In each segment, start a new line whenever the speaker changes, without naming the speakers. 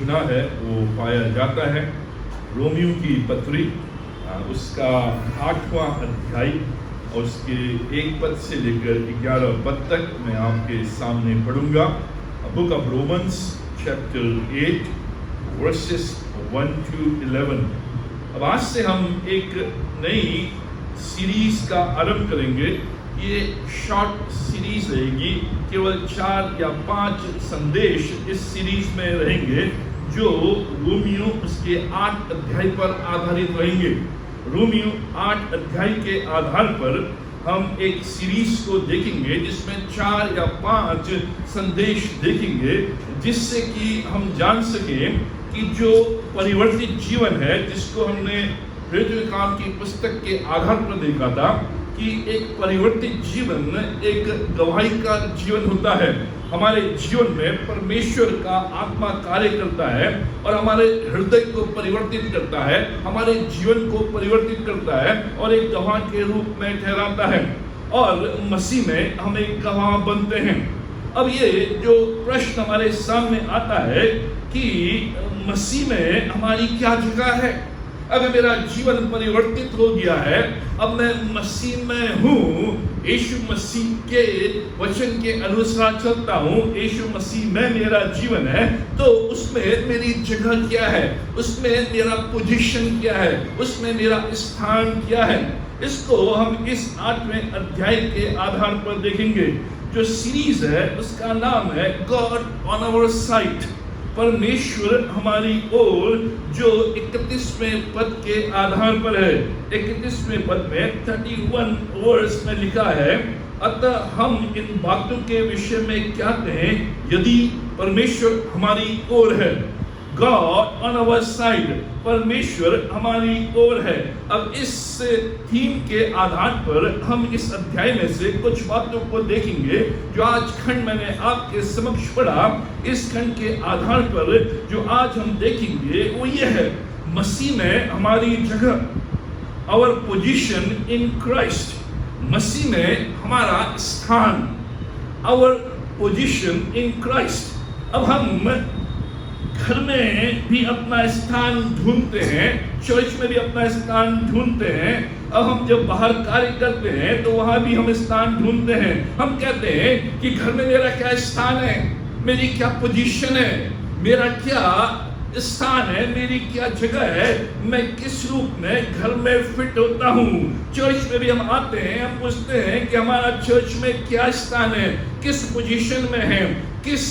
लिखना है वो पाया जाता है। रोमियो की पत्री उसका 8वां अध्याय और उसके 1 पद से लेकर 11 पद तक मैं आपके सामने पढ़ूंगा। Book of Romans chapter 8 versus 1 to 11। अब आज से हम एक नई सीरीज का आरंभ करेंगे। ये शॉर्ट सीरीज रहेगी, केवल 4 या 5 संदेश इस सीरीज में रहेंगे जो रोमियो उसके 8 अध्याय पर आधारित रहेंगे। रोमियो 8 अध्याय के आधार पर हम एक सीरीज को देखेंगे जिसमें 4 या 5 संदेश देखेंगे, जिससे कि हम जान सकें कि जो परिवर्तित जीवन है, जिसको हमने प्रेरितों काम की पुस्तक के आधार पर देखा था कि एक परिवर्तित जीवन एक गवाही का जीवन होता है। हमारे जीवन में परमेश्वर का आत्मा कार्य करता है और हमारे हृदय को परिवर्तित करता है, हमारे जीवन को परिवर्तित करता है और एक गवाह के रूप में ठहराता है और मसीह में हम एक गवाह बनते हैं। अब ये जो प्रश्न हमारे सामने आता है कि मसीह में हमारी क्या जगह है। अगर मेरा जीवन परिवर्तित हो गया है, अब मैं मसीह में हूँ, यीशु मसीह के वचन के अनुसार चलता हूँ, यीशु मसीह में मेरा जीवन है, तो उसमें मेरी जगह क्या है, उसमें मेरा पोजीशन क्या है, उसमें मेरा स्थान क्या है। इसको हम इस 8वें अध्याय के आधार पर देखेंगे। जो सीरीज है उसका नाम है गॉड ऑन आवर साइड, परमेश्वर हमारी ओर, जो 31वें पद के आधार पर है। 31वें पद में 31 वर्स में लिखा है, अतः हम इन बातों के विषय में क्या कहें, यदि परमेश्वर हमारी ओर है। गॉड ऑन आवर साइड, परमेश्वर हमारी ओर है। अब इस थीम के आधार पर हम इस अध्याय में से कुछ बातों को देखेंगे। जो आज खंड मैंने आपके समक्ष पढ़ा, इस खंड के आधार पर जो आज हम देखेंगे वो ये है, मसीह में हमारी जगह, आवर पोजीशन इन क्राइस्ट, मसीह में हमारा स्थान, आवर पोजीशन इन क्राइस्ट। अब हम घर में भी अपना स्थान ढूंढते हैं, चर्च में भी अपना स्थान ढूंढते हैं। अब हम जब बाहर कार्य करते हैं तो वहां भी हम स्थान ढूंढते हैं। हम कहते हैं कि घर में मेरा क्या स्थान है, मेरी क्या पोजीशन है, मेरा क्या स्थान है, मेरी क्या जगह है, मैं किस रूप में घर में फिट होता हूँ। चर्च में भी हम आते हैं, हम पूछते हैं कि हमारा चर्च में क्या स्थान है, किस पोजीशन में है, किस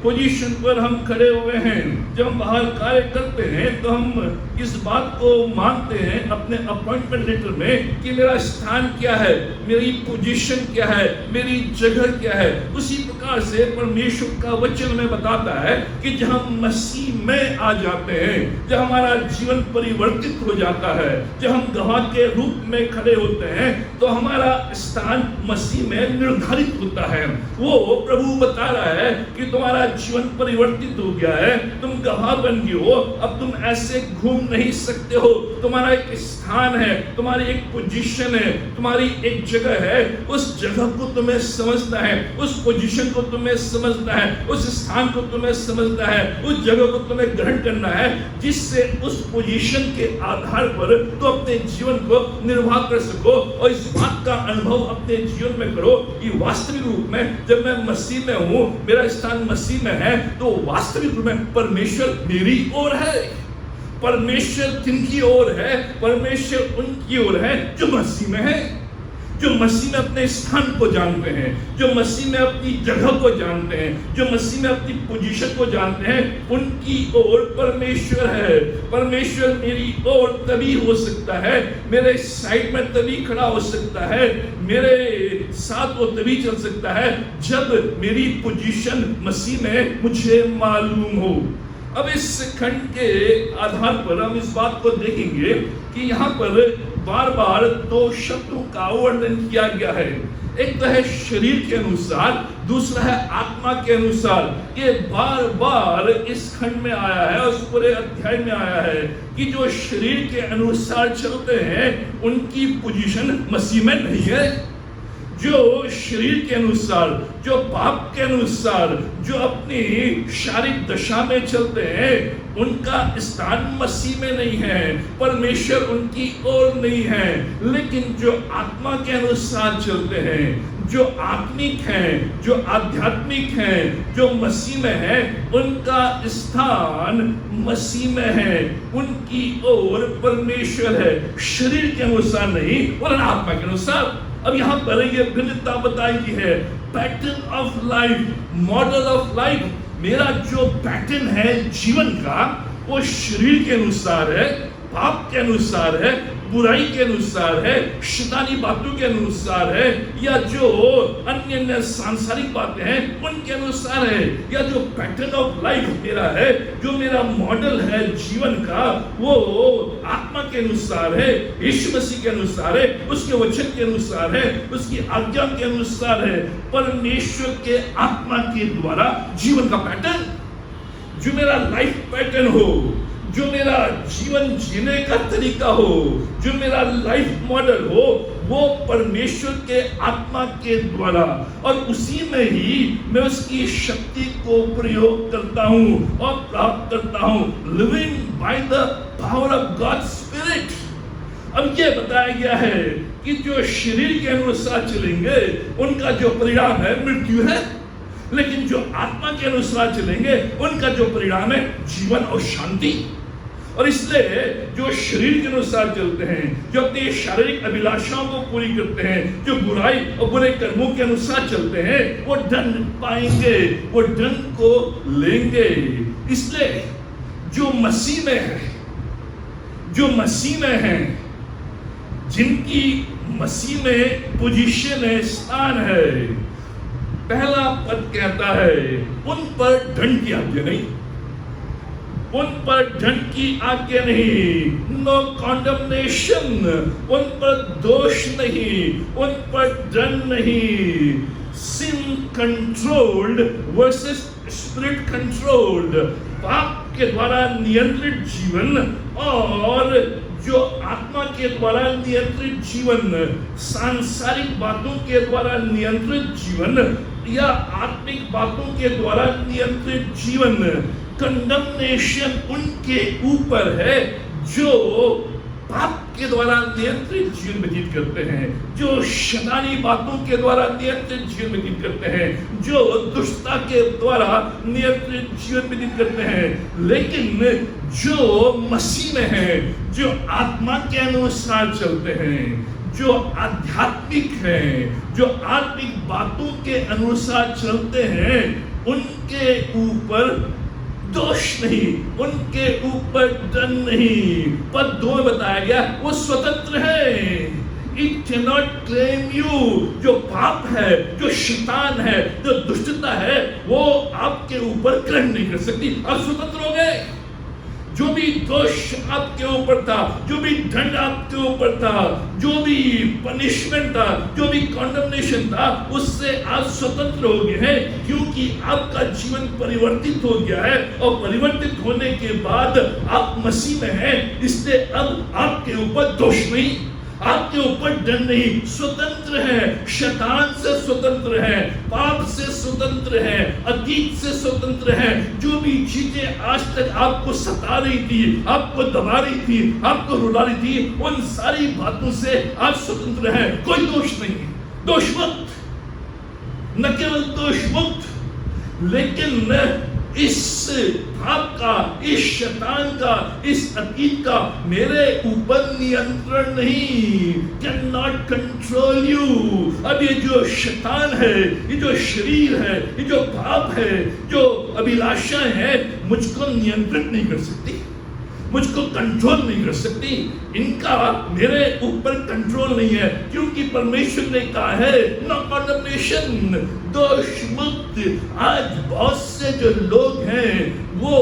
पोजीशन पर हम खड़े हुए हैं। जब हम बाहर कार्य करते हैं तो हम इस बात को मानते हैं अपने अपॉइंटमेंट लेटर में कि मेरा स्थान क्या है, मेरी पोजीशन क्या है, मेरी जगह क्या है। उसी प्रकार से परमेश्वर का वचन में बताता है कि जब हम मसीह में आ जाते हैं, जब हमारा जीवन परिवर्तित हो जाता है, जब हम गवाह के रूप में खड़े होते हैं, तो हमारा स्थान मसीह में निर्धारित होता है। वो प्रभु बता रहा है कि तुम्हारा जीवन परिवर्तित हो गया है, तुम गवाह बन गए हो, अब तुम ऐसे घूम नहीं सकते हो। तुम्हारा एक स्थान है, तुम्हारी एक पोजीशन है, तुम्हारी एक जगह है। उस जगह को तुम्हें समझना है, उस पोजीशन को तुम्हें समझना है, उस स्थान को तुम्हें समझना है, उस जगह को तुम्हें ग्रहण करना है, जिससे उस पोजीशन के आधार पर तो अपने जीवन को निर्वाह कर सको और इस बात का अनुभव अपने जीवन में करो कि वास्तविक रूप में जब मैं मसीह में हूँ, मेरा स्थान मसीह में है, तो वास्तविक रूप में परमेश्वर मेरी ओर है। परमेश्वर किनकी ओर है? परमेश्वर उनकी ओर है जो मसीह में है, जो मसीह में अपने स्थान को जानते हैं, जो मसीह में अपनी जगह को जानते हैं, जो मसीह में अपनी पोजीशन को जानते हैं, उनकी ओर परमेश्वर है। परमेश्वर मेरी ओर तभी हो सकता है, मेरे साइड में तभी खड़ा हो सकता है, मेरे साथ वो तभी चल सकता है जब मेरी पोजीशन मसीह में मुझे मालूम हो। अब इस खंड के आधार पर हम इस बात को देखेंगे कि यहाँ पर बार बार 2 शब्दों का वर्णन किया गया है। एक तो है शरीर के अनुसार, दूसरा है आत्मा के अनुसार। ये बार बार इस खंड में आया है और इस पूरे अध्याय में आया है कि जो शरीर के अनुसार चलते हैं उनकी पोजीशन मसीह में नहीं है। जो शरीर के अनुसार, जो पाप के अनुसार, जो अपनी शारीरिक दशा में चलते हैं, उनका स्थान मसीह में नहीं है, परमेश्वर उनकी ओर नहीं है। लेकिन जो आत्मा के अनुसार चलते हैं, जो आत्मिक हैं, जो आध्यात्मिक हैं, जो मसीह में है, उनका स्थान मसीह में है, उनकी ओर परमेश्वर है, शरीर के अनुसार नहीं वरन आत्मा के अनुसार। अब यहाँ पर ये भिन्नता बताई गई है, pattern of life, model of life. मेरा जो पैटर्न है जीवन का, वो शरीर के अनुसार है, पाप के अनुसार है, बुराई के अनुसार है, शैतानी बातों के अनुसार है, या जो अन्य सांसारिक बातें हैं उनके अनुसार है। या जो पैटर्न ऑफ लाइफ मेरा है, जो मेरा मॉडल है जीवन का, वो आत्मा के अनुसार है, यीशु मसीह के अनुसार है, उसके वचन के अनुसार है, उसकी आज्ञा के अनुसार है, परमेश्वर के आत्मा के द्वारा जीवन का पैटर्न। जो मेरा लाइफ पैटर्न हो, जो मेरा जीवन जीने का तरीका हो, जो मेरा लाइफ मॉडल हो, वो परमेश्वर के आत्मा के द्वारा, और उसी में ही मैं उसकी शक्ति को प्रयोग करता हूँ और प्राप्त करता हूँ, living by the power of God spirit. अब ये बताया गया है कि जो शरीर के अनुसार चलेंगे उनका जो परिणाम है मृत्यु है, लेकिन जो आत्मा के अनुसार चलेंगे उनका जो परिणाम है जीवन और शांति। और इसलिए जो शरीर के अनुसार चलते हैं, जो अपनी शारीरिक अभिलाषाओं को पूरी करते हैं, जो बुराई और बुरे कर्मों के अनुसार चलते हैं, वो दंड पाएंगे, वो दंड को लेंगे। इसलिए जो मसीह में है, जो मसीह में है, जिनकी मसीह में पोजीशन है, स्थान है, पहला पद कहता है उन पर दंड की आज्ञा नहीं, उन पर दंड की आज्ञा नहीं, नो कॉन्डमनेशन, उन पर दोष नहीं, उन पर दंड नहीं। सिन कंट्रोल्ड वर्सेस स्पिरिट कंट्रोल्ड, पाप के द्वारा नियंत्रित जीवन और जो आत्मा के द्वारा नियंत्रित जीवन, सांसारिक बातों के द्वारा नियंत्रित जीवन या आत्मिक बातों के द्वारा नियंत्रित जीवन। कंडमनेशन उनके ऊपर है जो पाप के द्वारा नियंत्रित जीवन व्यतीत करते हैं, जो शैतानी बातों के द्वारा नियंत्रित जीवन व्यतीत करते हैं, जो दुष्टता के द्वारा नियंत्रित जीवन व्यतीत करते हैं। लेकिन जो मसीह में है, जो आत्मा के अनुसार चलते हैं, जो आध्यात्मिक हैं, जो आत्मिक बातों के अनुसार चलते हैं, उनके ऊपर दोष नहीं, उनके ऊपर दंड नहीं। पद 2 में बताया गया वो स्वतंत्र है। It cannot claim you। जो पाप है, जो शैतान है, जो दुष्टता है, वो आपके ऊपर क्लेम नहीं कर सकती। आप स्वतंत्र हो गए। जो भी दोष आपके ऊपर था, जो भी दंड आपके ऊपर था, जो भी पनिशमेंट था, जो भी कॉन्डमनेशन था, उससे आप स्वतंत्र हो गए हैं, क्योंकि आपका जीवन परिवर्तित हो गया है। और परिवर्तित होने के बाद आप मसीह में हैं, इसलिए अब आपके ऊपर दोष नहीं, आपके ऊपर दंड नहीं, स्वतंत्र है, शैतान से स्वतंत्र है, पाप से स्वतंत्र है, अतीत से स्वतंत्र है। जो भी चीजें आज तक आपको सता रही थी, आपको दबा रही थी, आपको रुला रही थी, उन सारी बातों से आप स्वतंत्र हैं। कोई दोष नहीं, दोष मुक्त, न केवल दोष मुक्त, लेकिन इस पाप का, इस शैतान का, इस अतीत का मेरे ऊपर नियंत्रण नहीं, कैन नॉट कंट्रोल यू। अब ये जो शैतान है, ये जो शरीर है, ये जो पाप है, जो अभिलाषाएं हैं, मुझको नियंत्रित नहीं कर सकती, मुझको कंट्रोल नहीं कर सकती। इनका मेरे ऊपर कंट्रोल नहीं है, क्योंकि परमेश्वर ने कहा है नो कॉन्डमनेशन, दोष मुक्त। आज बहुत से जो लोग हैं वो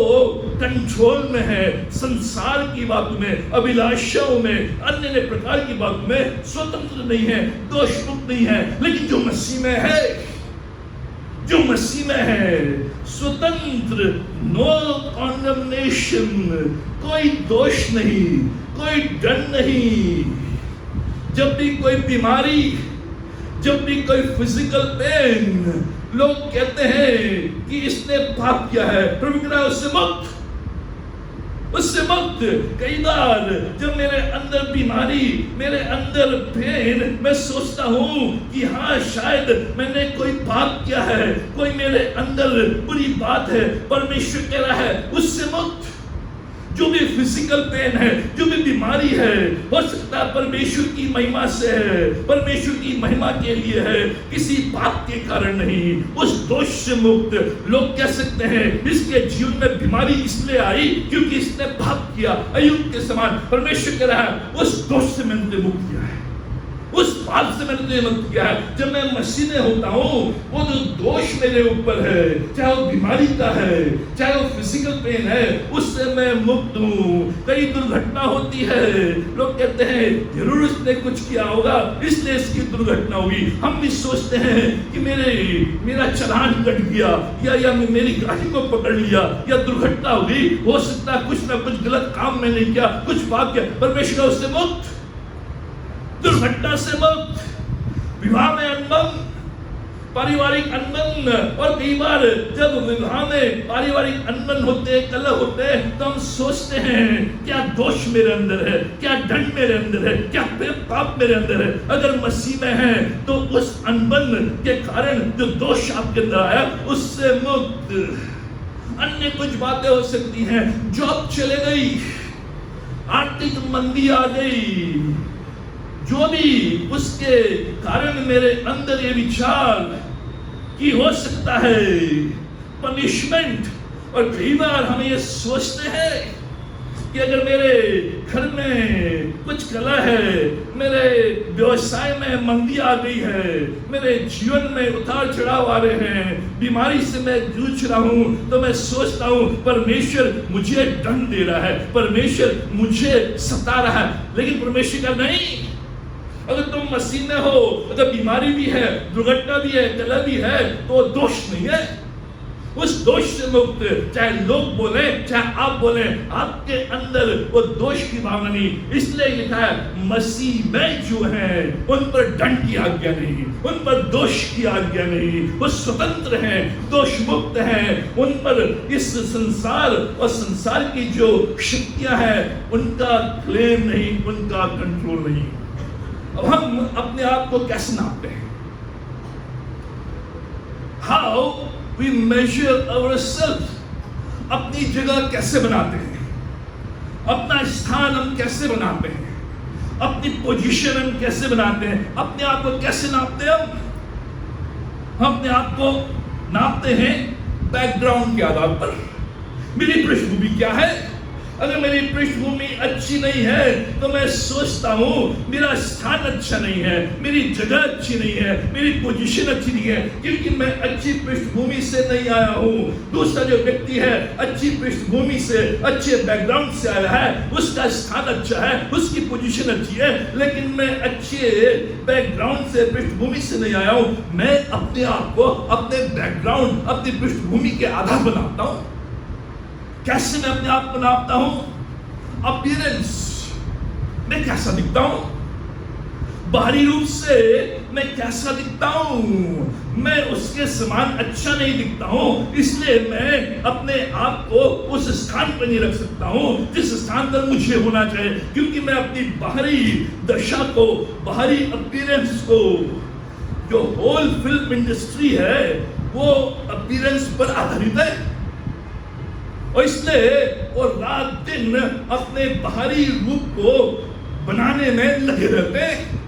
कंट्रोल में है, संसार की बातों में, अभिलाषाओं में, अन्य प्रकार की बातों में स्वतंत्र नहीं है, दोष मुक्त नहीं है। लेकिन जो मसीह में है, जो मसीह में है, स्वतंत्र, नो कॉन्डमनेशन, कोई दोष नहीं, कोई दंड नहीं। जब भी कोई बीमारी, जब भी कोई फिजिकल पेन, लोग कहते हैं कि इसने पाप किया है, प्रभु कह रहा है उससे मुक्त, उससे मुक्त। कई बार जब मेरे अंदर बीमारी, मेरे अंदर पेन, मैं सोचता हूं कि हाँ शायद मैंने कोई पाप किया है, कोई मेरे अंदर बुरी बात है। परमेश्वर कह रहा है उससे मुक्त। जो भी फिजिकल पेन है, जो भी बीमारी है, हो सकता है परमेश्वर की महिमा से है, परमेश्वर की महिमा के लिए है, किसी पाप के कारण नहीं। उस दोष से मुक्त। लोग कह सकते हैं इसके जीवन में बीमारी इसलिए आई क्योंकि इसने पाप किया। अय्यूब के समान परमेश्वर कह रहा है उस दोष से मैंने मुक्त किया है, उस पाप से मैंने मुक्त किया है। जब मैं मसीह में होता हूँ, वो जो दोष मेरे ऊपर है, चाहे वो बीमारी का है, चाहे वो फिजिकल पेन है, उससे मैं मुक्त हूँ। कई दुर्घटना होती है, लोग कहते हैं जरूर उसने कुछ किया होगा इसलिए इसकी दुर्घटना हुई। हम भी सोचते हैं कि मेरा चालान कट गया या मेरी गाड़ी को पकड़ लिया या दुर्घटना हो गई, हो सकता है कुछ ना कुछ गलत काम मैंने किया, कुछ पाप किया। परमेश्वर उससे मुक्त, दुर्घटना से मुक्त, विवाह में अनबन, पारिवारिक अनबन। और कई बार जब विवाह में पारिवारिक अनबन होते हैं, कलह होते हैं, तो हम सोचते हैं क्या दोष मेरे अंदर है, क्या दंड मेरे अंदर है, क्या पाप मेरे अंदर है। अगर मसीह में है तो उस अनबन के कारण जो दोष आपके अंदर आया उससे मुक्त। अन्य कुछ बातें हो सकती हैं, जॉब चले गई, आर्थिक मंदी आ गई, जो भी उसके कारण मेरे अंदर ये विचार कि हो सकता है पनिशमेंट। और कई बार हम ये सोचते हैं कि अगर मेरे घर में कुछ कला है, मेरे व्यवसाय में मंदी आ गई है, मेरे जीवन में उतार चढ़ाव आ रहे हैं, बीमारी से मैं जूझ रहा हूं, तो मैं सोचता हूं परमेश्वर मुझे दंड दे रहा है, परमेश्वर मुझे सता रहा है। लेकिन परमेश्वर का नहीं। अगर तुम मसीह में हो, अगर बीमारी भी है, दुर्घटना भी है, कलह भी है, तो दोष नहीं है। उस दोष से मुक्त, चाहे लोग बोले चाहे आप बोले, आपके अंदर वो दोष की भावना नहीं। इसलिए लिखा है मसीह में जो है उन पर दंड की आज्ञा नहीं, उन पर दोष की आज्ञा नहीं, वो स्वतंत्र हैं, दोष मुक्त हैं। उन पर इस संसार और संसार की जो शक्तियां हैं उनका क्लेम नहीं, उनका कंट्रोल नहीं। अब हम अपने आप को कैसे नापते हैं? How we measure ourselves? अपनी जगह कैसे बनाते हैं? अपना स्थान हम कैसे बनाते हैं? अपनी पोजीशन हम कैसे बनाते हैं? अपने आप को कैसे नापते हैं? हम अपने आप को नापते हैं बैकग्राउंड के आधार पर। मेरी पृष्ठभूमि क्या है? अगर मेरी पृष्ठभूमि अच्छी नहीं है तो मैं सोचता हूं मेरा स्थान अच्छा नहीं है, मेरी जगह अच्छी नहीं है, मेरी पोजीशन अच्छी नहीं है, क्योंकि मैं अच्छी पृष्ठभूमि से नहीं आया हूं। दूसरा जो व्यक्ति है अच्छी पृष्ठभूमि से, अच्छे बैकग्राउंड से आया है, उसका स्थान अच्छा है, उसकी पोजीशन अच्छी है, लेकिन मैं अच्छे बैकग्राउंड से, पृष्ठभूमि से नहीं आया हूं। मैं अपने आप को अपने बैकग्राउंड, अपनी पृष्ठभूमि के आधार बनाता हूं। कैसे मैं अपने आप को नापता हूं? अपीयरेंस, मैं कैसा दिखता हूं? बाहरी रूप से मैं कैसा दिखता हूं? मैं उसके समान अच्छा नहीं दिखता हूं, इसलिए मैं अपने आप को उस स्थान पर नहीं रख सकता हूं जिस स्थान पर मुझे होना चाहिए, क्योंकि मैं अपनी बाहरी दशा को, बाहरी अपीयरेंस को, जो होल फिल्म इंडस्ट्री है वो अपीयरेंस पर आधारित है। और इसलिए वो रात दिन अपने बाहरी रूप को बनाने में लगे रहते हैं,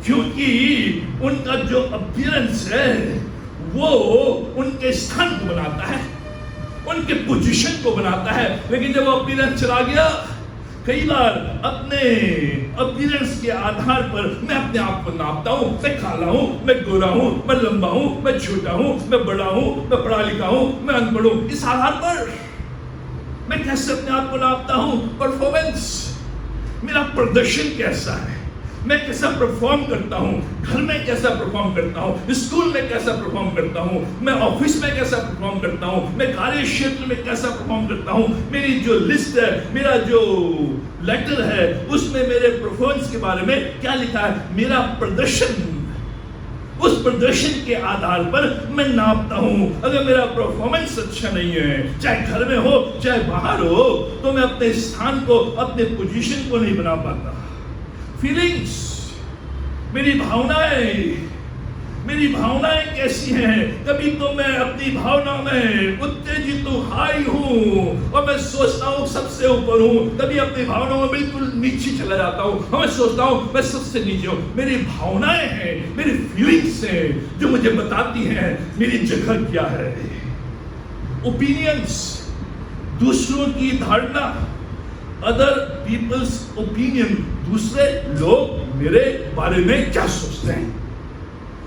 क्योंकि उनका जो अपीयरेंस है वो उनके स्थान को बनाता है, उनके पोजीशन को बनाता है। लेकिन जब वो अपीयरेंस चला गया, कई बार अपने अपीयरेंस के आधार पर मैं अपने आप को नापता हूं। मैं काला हूं, मैं गोरा हूं, मैं लंबा हूं, मैं छोटा हूं, मैं बड़ा हूं, मैं पढ़ा लिखा हूं, मैं अनपढ़ हूं। इस आधार पर मैं कैसे अपने आप को नापता हूं? परफॉर्मेंस, मेरा प्रदर्शन कैसा है, मैं कैसा परफॉर्म करता हूं, घर में कैसा परफॉर्म करता हूं, स्कूल में कैसा परफॉर्म करता हूं, मैं ऑफिस में कैसा परफॉर्म करता हूं, मैं कार्य क्षेत्र में कैसा परफॉर्म करता हूं। मेरी जो लिस्ट है, मेरा जो लेटर है, उसमें मेरे परफॉर्मेंस के बारे में क्या लिखा है? मेरा प्रदर्शन। उस प्रदर्शन के आधार पर मैं नापता हूं। अगर मेरा परफॉर्मेंस अच्छा नहीं है, चाहे घर में हो चाहे बाहर हो, तो मैं अपने स्थान को, अपने पोजीशन को नहीं बना पाता। फीलिंग्स, मेरी भावनाएं कैसी हैं? कभी तो मैं अपनी भावना में उत्तेजित हूँ, हाई हूँ और मैं सोचता हूँ सबसे ऊपर हूँ। कभी अपनी भावनाओं में बिल्कुल नीचे चला जाता हूँ और मैं सोचता हूँ मैं सबसे नीचे हूँ। मेरी भावनाएं हैं, मेरी फीलिंग्स हैं जो मुझे बताती हैं मेरी जगह क्या है। ओपिनियंस, दूसरों की धारणा, अदर पीपल्स ओपिनियन, दूसरे लोग मेरे बारे में क्या सोचते हैं,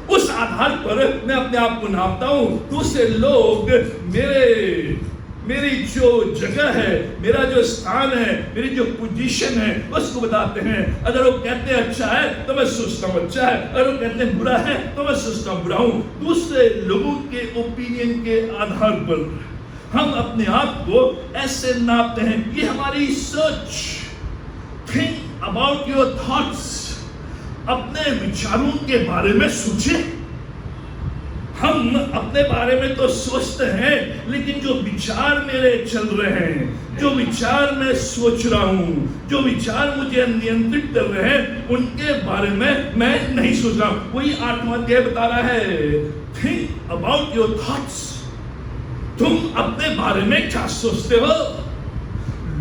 उस आधार पर मैं अपने आप को नापता हूं। दूसरे लोग मेरी जो जगह है, मेरा जो स्थान है, मेरी जो पोजीशन है, उसको बताते हैं। अगर वो कहते हैं अच्छा है तो मैं सोचता हूँ अच्छा है, अगर वो कहते हैं बुरा है तो मैं सोचता हूँ बुरा हूँ। दूसरे लोगों के ओपिनियन के आधार पर हम अपने आप को ऐसे नापते हैं। ये हमारी सोच। थिंक अबाउट योर थॉट्स, अपने विचारों के बारे में सोचें। हम अपने बारे में तो सोचते हैं, लेकिन जो विचार मेरे चल रहे हैं, जो विचार मैं सोच रहा हूं, जो विचार मुझे नियंत्रित कर रहे हैं, उनके बारे में मैं नहीं सोच रहा हूं। वही 8वां अध्याय बता रहा है, थिंक अबाउट योर थॉट्स। तुम अपने बारे में क्या सोचते हो?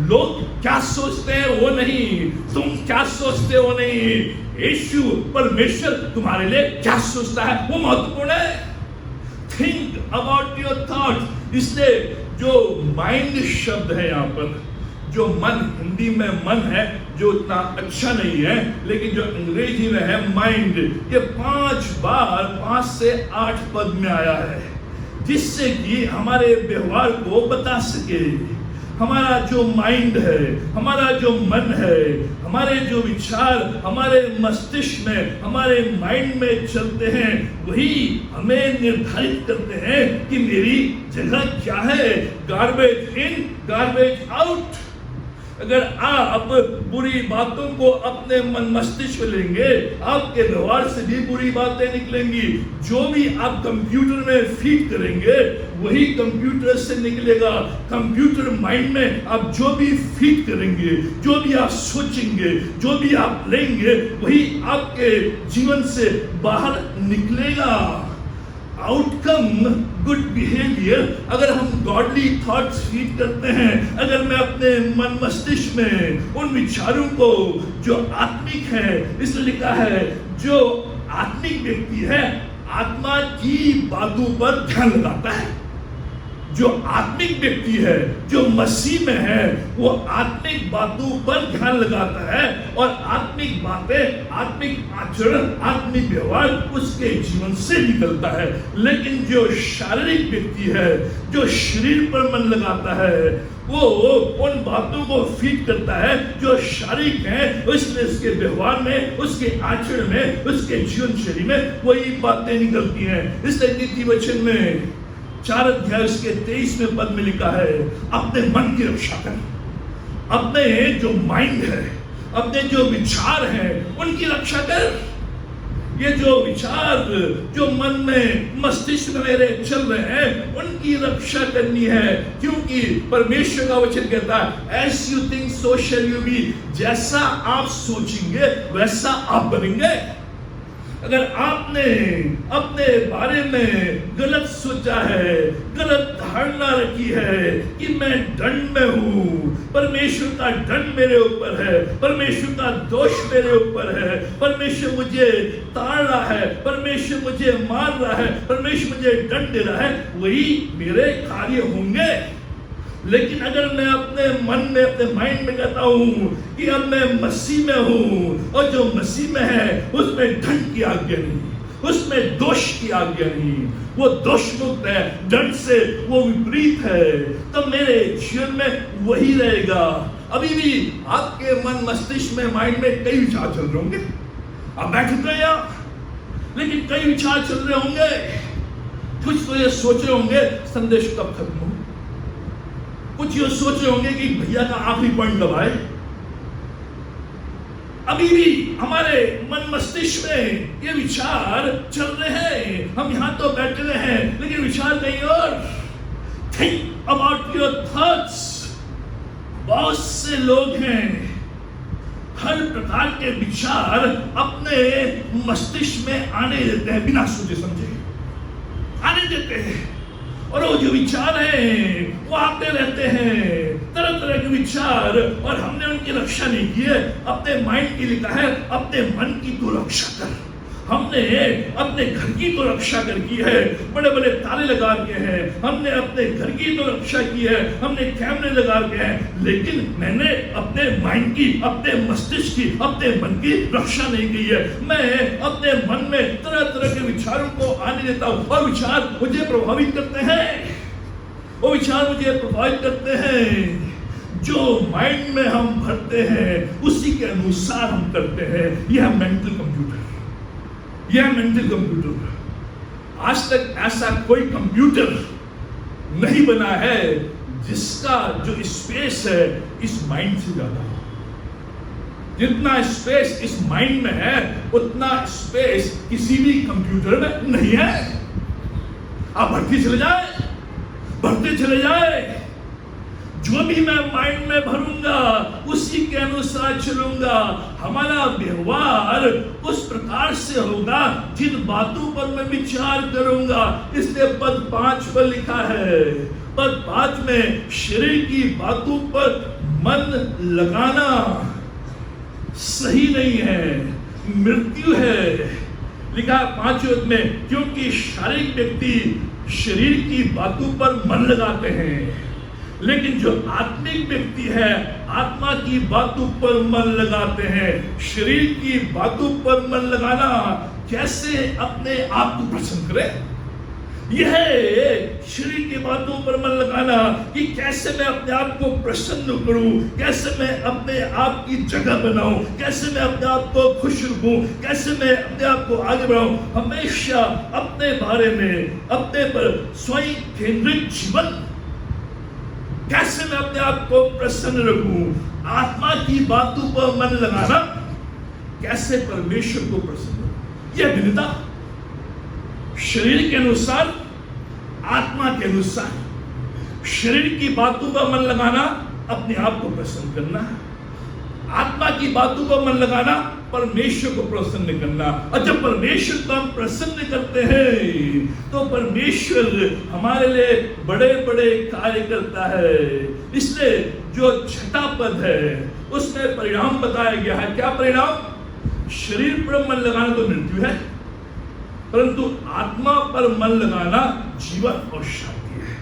लोग क्या सोचते हैं वो नहीं, तुम क्या सोचते हो नहीं। यीशु परमेश्वर तुम्हारे लिए क्या सोचता है वो महत्वपूर्ण है। Think about your thought. इसलिए जो माइंड शब्द है यहाँ पर, जो मन, हिंदी में मन है जो उतना अच्छा नहीं है, लेकिन जो अंग्रेजी में है माइंड, ये 5 बार 5 से 8 पद में आया है, जिससे कि हमारे व्यवहार को बता सके। हमारा जो माइंड है, हमारा जो मन है, हमारे जो विचार हमारे मस्तिष्क में, हमारे माइंड में चलते हैं, वही हमें निर्धारित करते हैं कि मेरी जगह क्या है। गार्बेज इन, गार्बेज आउट। अगर आप बुरी बातों को अपने मन मस्तिष्क में लेंगे, आपके व्यवहार से भी बुरी बातें निकलेंगी। जो भी आप कंप्यूटर में फीड करेंगे वही कंप्यूटर से निकलेगा। कंप्यूटर माइंड में आप जो भी फीड करेंगे, जो भी आप सोचेंगे, जो भी आप लेंगे, वही आपके जीवन से बाहर निकलेगा। Outcome good behaviour. अगर हम गॉडली थॉट्स फीड करते हैं, अगर मैं अपने मन मस्तिष्क में उन विचारों को जो आत्मिक है, इसलिए लिखा है जो आत्मिक व्यक्ति है आत्मा की बातों पर ध्यान लगाता है। जो आत्मिक व्यक्ति है, जो मसीह में है, वो आत्मिक बातों पर ध्यान लगाता है और आत्मिक बातें, आत्मिक आचरण, आत्मिक व्यवहार उसके जीवन से निकलता है। लेकिन जो शारीरिक व्यक्ति है, जो शरीर पर मन लगाता है, वो उन बातों को फीड करता है जो शारीरिक है, इसलिए उसके व्यवहार में, उसके आचरण में, उसके जीवन शैली में वही बातें निकलती हैं। इसलिए नीति वचन में 4 अध्याय उसके 23वें पद में लिखा है, अपने मन की रक्षा कर। अपने जो माइंड है, अपने जो विचार हैं, उनकी रक्षा कर। ये जो विचार जो मन में, मस्तिष्क में मेरे चल रहे हैं, उनकी रक्षा करनी है, क्योंकि परमेश्वर का वचन कहता है as you think so shall you be। जैसा आप सोचेंगे वैसा आप बनेंगे। अगर आपने अपने बारे में गलत सोचा है, गलत धारणा रखी है कि मैं दंड में हूं, परमेश्वर का दंड मेरे ऊपर है, परमेश्वर का दोष मेरे ऊपर है, परमेश्वर मुझे ताड़ रहा है, परमेश्वर मुझे मार रहा है, परमेश्वर मुझे दंड दे रहा है, वही मेरे कार्य होंगे। लेकिन अगर मैं अपने मन में, अपने माइंड में कहता हूं कि अब मैं मसीह में हूं और जो मसीह में है उसमें दंड की आज्ञा नहीं, उसमें दोष की आज्ञा नहीं, वो दोष मुक्त है, दंड से वो विपरीत है, तो मेरे जीवन में वही रहेगा। अभी भी आपके मन मस्तिष्क में, माइंड में कई विचार चल रहे होंगे, आप बैठे रहे यहाँ, लेकिन कई विचार चल रहे होंगे। कुछ तो ये सोच रहे होंगे संदेश कब खत्म हो, कुछ ये सोच रहे होंगे कि भैया का आखिरी पॉइंट कब आए, अभी भी हमारे मन मस्तिष्क में ये विचार चल रहे हैं। हम यहाँ तो बैठे हुए हैं लेकिन विचार कहीं और। Think about your thoughts. बहुत से लोग हैं हर प्रकार के विचार अपने मस्तिष्क में आने देते हैं, बिना सोचे समझे आने देते हैं, और वो जो विचार हैं वो आते रहते हैं, तरह तरह के विचार, और हमने उनकी रक्षा नहीं की है। अपने माइंड की लिखा है अपने मन की तो रक्षा कर। हमने अपने घर की तो रक्षा कर की है, बड़े बड़े ताले लगा के हैं, हमने अपने घर की तो रक्षा की है, हमने कैमरे लगा के हैं, लेकिन मैंने अपने माइंड की, अपने मस्तिष्क की, अपने मन की रक्षा नहीं की है। मैं अपने मन में तरह तरह के विचारों को आने देता हूँ, और विचार मुझे प्रभावित करते हैं। वो विचार मुझे प्रभावित करते हैं। जो माइंड में हम भरते हैं उसी के अनुसार हम करते हैं। यह मेंटल कंप्यूटर, यह मेंटल कंप्यूटर। आज तक ऐसा कोई कंप्यूटर नहीं बना है जिसका जो स्पेस है इस माइंड से ज्यादा हो। जितना स्पेस इस माइंड में है उतना स्पेस किसी भी कंप्यूटर में नहीं है। आप बढ़ते चले जाए, बढ़ते चले जाए, जो भी मैं माइंड में भरूंगा उसी के अनुसार चलूंगा। हमारा व्यवहार उस प्रकार से होगा जिन बातों पर मैं विचार करूंगा। इसलिए पद 5 पर लिखा है, पद 5 में शरीर की बातों पर मन लगाना सही नहीं है, मृत्यु है। लिखा 5 में, क्योंकि शारीरिक व्यक्ति शरीर की बातों पर मन लगाते हैं, लेकिन जो आत्मिक व्यक्ति है आत्मा की बातों पर मन लगाते हैं। शरीर की बातों पर मन लगाना, कैसे अपने आप को प्रसन्न करें, यह शरीर की बातों पर मन लगाना कि कैसे मैं अपने आप को प्रसन्न करूं, कैसे मैं अपने आप की जगह बनाऊं, कैसे मैं अपने आप को खुश रखूं, कैसे मैं अपने आप को आगे बढ़ाऊं। हमेशा अपने बारे में, अपने पर स्वयं केंद्रित जीवन, कैसे मैं अपने आप को प्रसन्न रखूं। आत्मा की बातों पर मन लगाना, कैसे परमेश्वर को प्रसन्न रखूं। यह भिन्नता शरीर के अनुसार, आत्मा के अनुसार। शरीर की बातों पर मन लगाना अपने आप को प्रसन्न करना, आत्मा की बातों पर मन लगाना परमेश्वर को प्रसन्न करना। और जब परमेश्वर को हम प्रसन्न करते हैं तो परमेश्वर हमारे लिए बड़े बड़े कार्य करता है। इसलिए जो 6वां पद है उसमें परिणाम बताया गया है। क्या परिणाम? शरीर पर मन लगाना तो मृत्यु है, परंतु आत्मा पर मन लगाना जीवन और शांति है।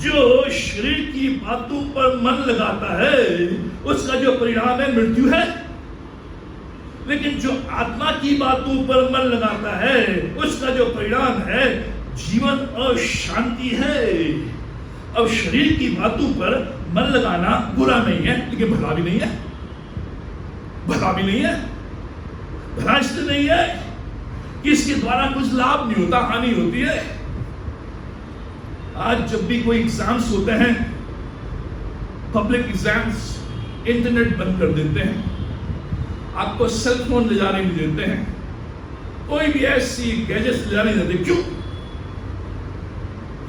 जो शरीर की बातों पर मन लगाता है उसका जो परिणाम है मृत्यु है, लेकिन जो आत्मा की बातों पर मन लगाता है उसका जो परिणाम है जीवन और शांति है। अब शरीर की बातों पर मन लगाना बुरा नहीं है, लेकिन भला भी नहीं है। भला भी नहीं है, भला इसलिए नहीं है कि इसके द्वारा कुछ लाभ नहीं होता, हानि होती है। आज जब भी कोई एग्जाम्स होते हैं, पब्लिक एग्जाम्स, इंटरनेट बंद कर देते हैं, आपको सेल फोन ले जाने नहीं देते हैं, कोई भी ऐसी गैजेट्स ले जाने नहीं देते। क्यों?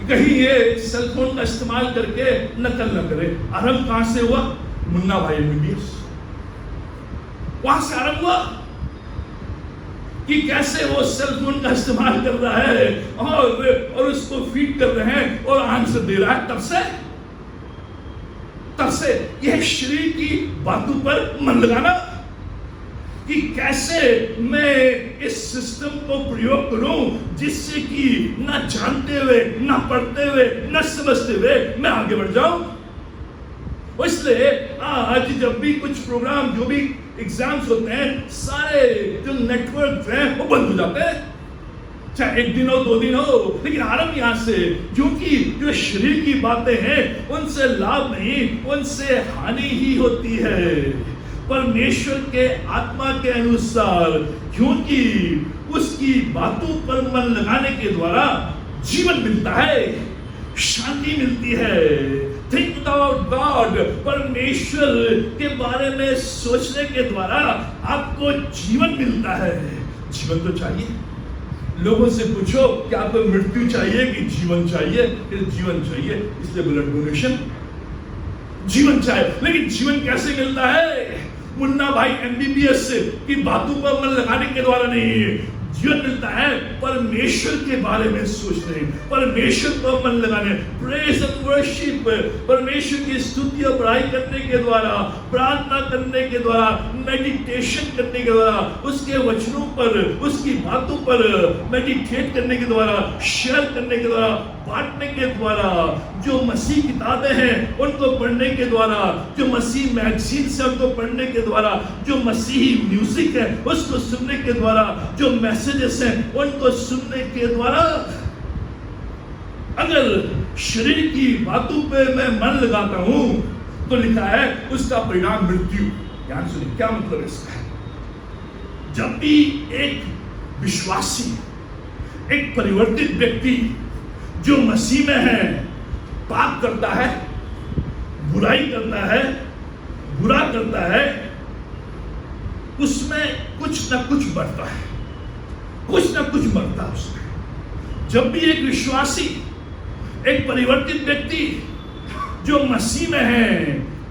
कहीं ये सेल फोन का इस्तेमाल करके नकल न करे। आरंभ कहां से हुआ? मुन्ना भाई MBBS, वहां से आरंभ हुआ कि कैसे वो सेल फोन का इस्तेमाल कर रहा है और उसको फीड कर रहे हैं और आंसर दे रहा है। तब से यह शरीर की बातों पर मन लगाना कि कैसे मैं इस सिस्टम को प्रयोग करूं जिससे कि ना जानते हुए, ना पढ़ते हुए, ना समझते हुए मैं आगे बढ़ जाऊं। इसलिए आज जब भी कुछ प्रोग्राम, जो भी एग्जाम्स होते हैं, सारे जो नेटवर्क हैं वो बंद हो जाते हैं, चाहे 1 दिन हो 2 दिन हो, लेकिन आरंभ यहां से, क्योंकि जो शरीर की बातें हैं उनसे लाभ नहीं, उनसे हानि ही होती है। परमेश्वर के आत्मा के अनुसार, क्योंकि उसकी बातों पर मन लगाने के द्वारा जीवन मिलता है, शांति मिलती है, थिंक अबाउट गॉड, परमेश्वर के बारे में सोचने के द्वारा आपको जीवन मिलता है। जीवन तो चाहिए। लोगों से पूछो कि आपको मृत्यु चाहिए कि जीवन चाहिए? जीवन चाहिए, इसलिए ब्लड डोनेशन। जीवन चाहिए, लेकिन जीवन कैसे मिलता है? मुन्ना भाई MBBS की बातों पर मन लगाने के द्वारा नहीं। जीवन मिलता है परमेश्वर के बारे में सोचने, परमेश्वर पर मन लगाने, प्रेज एंड वर्शिप, परमेश्वर की स्तुति और बड़ाई करने के द्वारा, प्रार्थना करने के द्वारा, मेडिटेशन करने के द्वारा, उसके वचनों पर, उसकी बातों पर मेडिटेट करने के द्वारा, शेयर करने के द्वारा, बांटने के द्वारा, जो मसीह किताबें हैं उनको पढ़ने के द्वारा, जो मसीह मैगजीन से उनको पढ़ने के द्वारा, जो मसीही म्यूजिक है उसको सुनने के द्वारा, जो मैसेजेस हैं उनको सुनने के द्वारा, अगर शरीर की बातों पे मैं मन लगाता हूं तो लिखा है उसका परिणाम मृत्यु। ध्यान सुनिए, क्या मतलब इसका है? जब भी एक विश्वासी, एक परिवर्तित व्यक्ति जो मसीह में है पाप करता है, बुराई करता है, बुरा करता है, उसमें कुछ ना कुछ बढ़ता है, कुछ ना कुछ बढ़ता है उसमें। जब भी एक विश्वासी, एक परिवर्तित व्यक्ति जो मसीह में है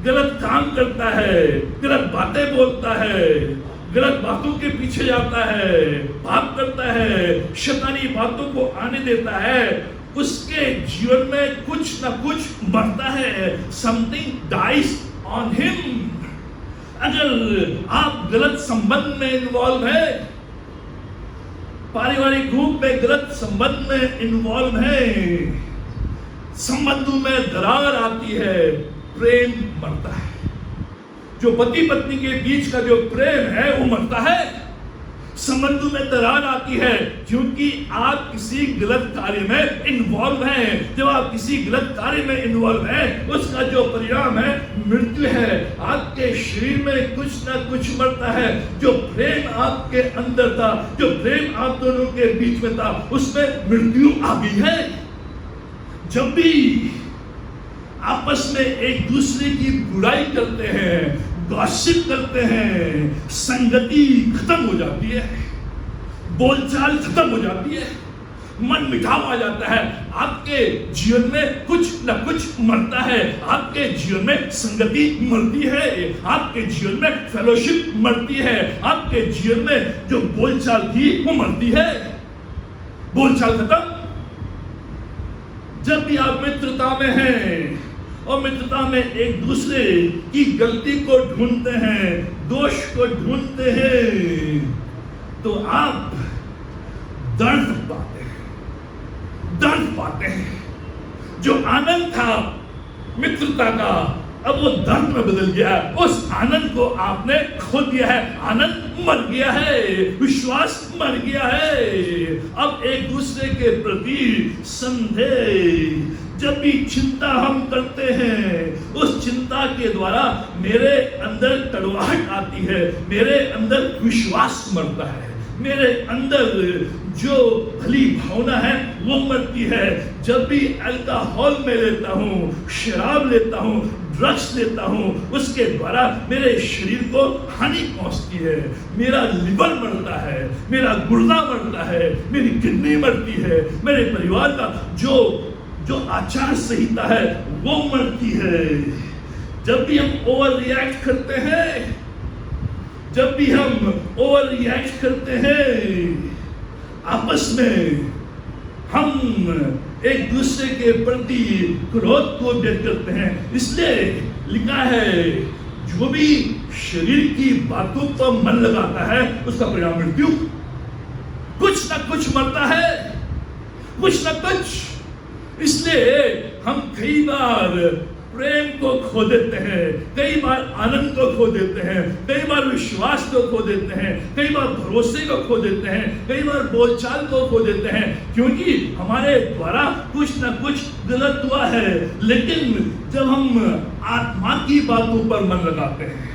गलत काम करता है, गलत बातें बोलता है, गलत बातों के पीछे जाता है, पाप करता है, शैतानी बातों को आने देता है, उसके जीवन में कुछ ना कुछ मरता है। Something dies on him. अगर आप गलत संबंध में इन्वॉल्व है, पारिवारिक ग्रुप में गलत संबंध में इन्वॉल्व है, संबंधों में दरार आती है, प्रेम मरता है। जो पति पत्नी के बीच का जो प्रेम है वो मरता है। संबंधों में दरार आती है क्योंकि आप किसी गलत कार्य में इन्वॉल्व हैं। जब आप किसी गलत कार्य में इन्वॉल्व हैं, उसका जो परिणाम है मृत्यु है। आपके शरीर में कुछ ना कुछ मरता है। जो प्रेम आपके अंदर था, जो प्रेम आप दोनों के बीच में था, उसमें मृत्यु आ गई है। जब भी आपस में एक दूसरे की बुराई करते हैं, गॉसिप करते हैं, संगति खत्म हो जाती है, बोलचाल खत्म हो जाती है, मन मिठाव आ जाता है। आपके जीवन में कुछ न कुछ मरता है। आपके जीवन में संगति मरती है, आपके जीवन में फेलोशिप मरती है, आपके जीवन में जो बोलचाल थी वो मरती है। बोलचाल खत्म। जब भी आप मित्रता में हैं और मित्रता में एक दूसरे की गलती को ढूंढते हैं, दोष को ढूंढते हैं, तो आप दर्द पाते हैं, दर्द पाते हैं। जो आनंद था मित्रता का, अब वो दर्द में बदल गया है। उस आनंद को आपने खो दिया है। आनंद मर गया है, विश्वास मर गया है। अब एक दूसरे के प्रति संदेह, जब भी चिंता हम करते हैं, उस चिंता के द्वारा मेरे अंदर कड़वाहट आती है, मेरे अंदर विश्वास मरता है, मेरे अंदर जो भली भावना है वो मरती है। जब भी अल्कोहल में लेता हूँ, शराब लेता हूँ, ड्रग्स लेता हूँ, उसके द्वारा मेरे शरीर को हानि पहुंचती है। मेरा लिवर मरता है, मेरा गुर्दा मरता है, मेरी किडनी मरती है, मेरे परिवार का जो आचार संहिता है वो मरती है। जब भी हम ओवर रिएक्ट करते हैं, जब भी हम ओवर रिएक्ट करते हैं, आपस में हम एक दूसरे के प्रति क्रोध को व्यक्त करते हैं। इसलिए लिखा है, जो भी शरीर की बातों पर मन लगाता है उसका परिणाम मृत्यु। कुछ ना कुछ मरता है, कुछ ना कुछ। इसलिए हम कई बार प्रेम को खो देते हैं, कई बार आनंद को खो देते हैं, कई बार विश्वास को खो देते हैं, कई बार भरोसे को खो देते हैं, कई बार बोलचाल को खो देते हैं, क्योंकि हमारे द्वारा कुछ ना कुछ गलत हुआ है। लेकिन जब हम आत्मा की बातों पर मन लगाते हैं,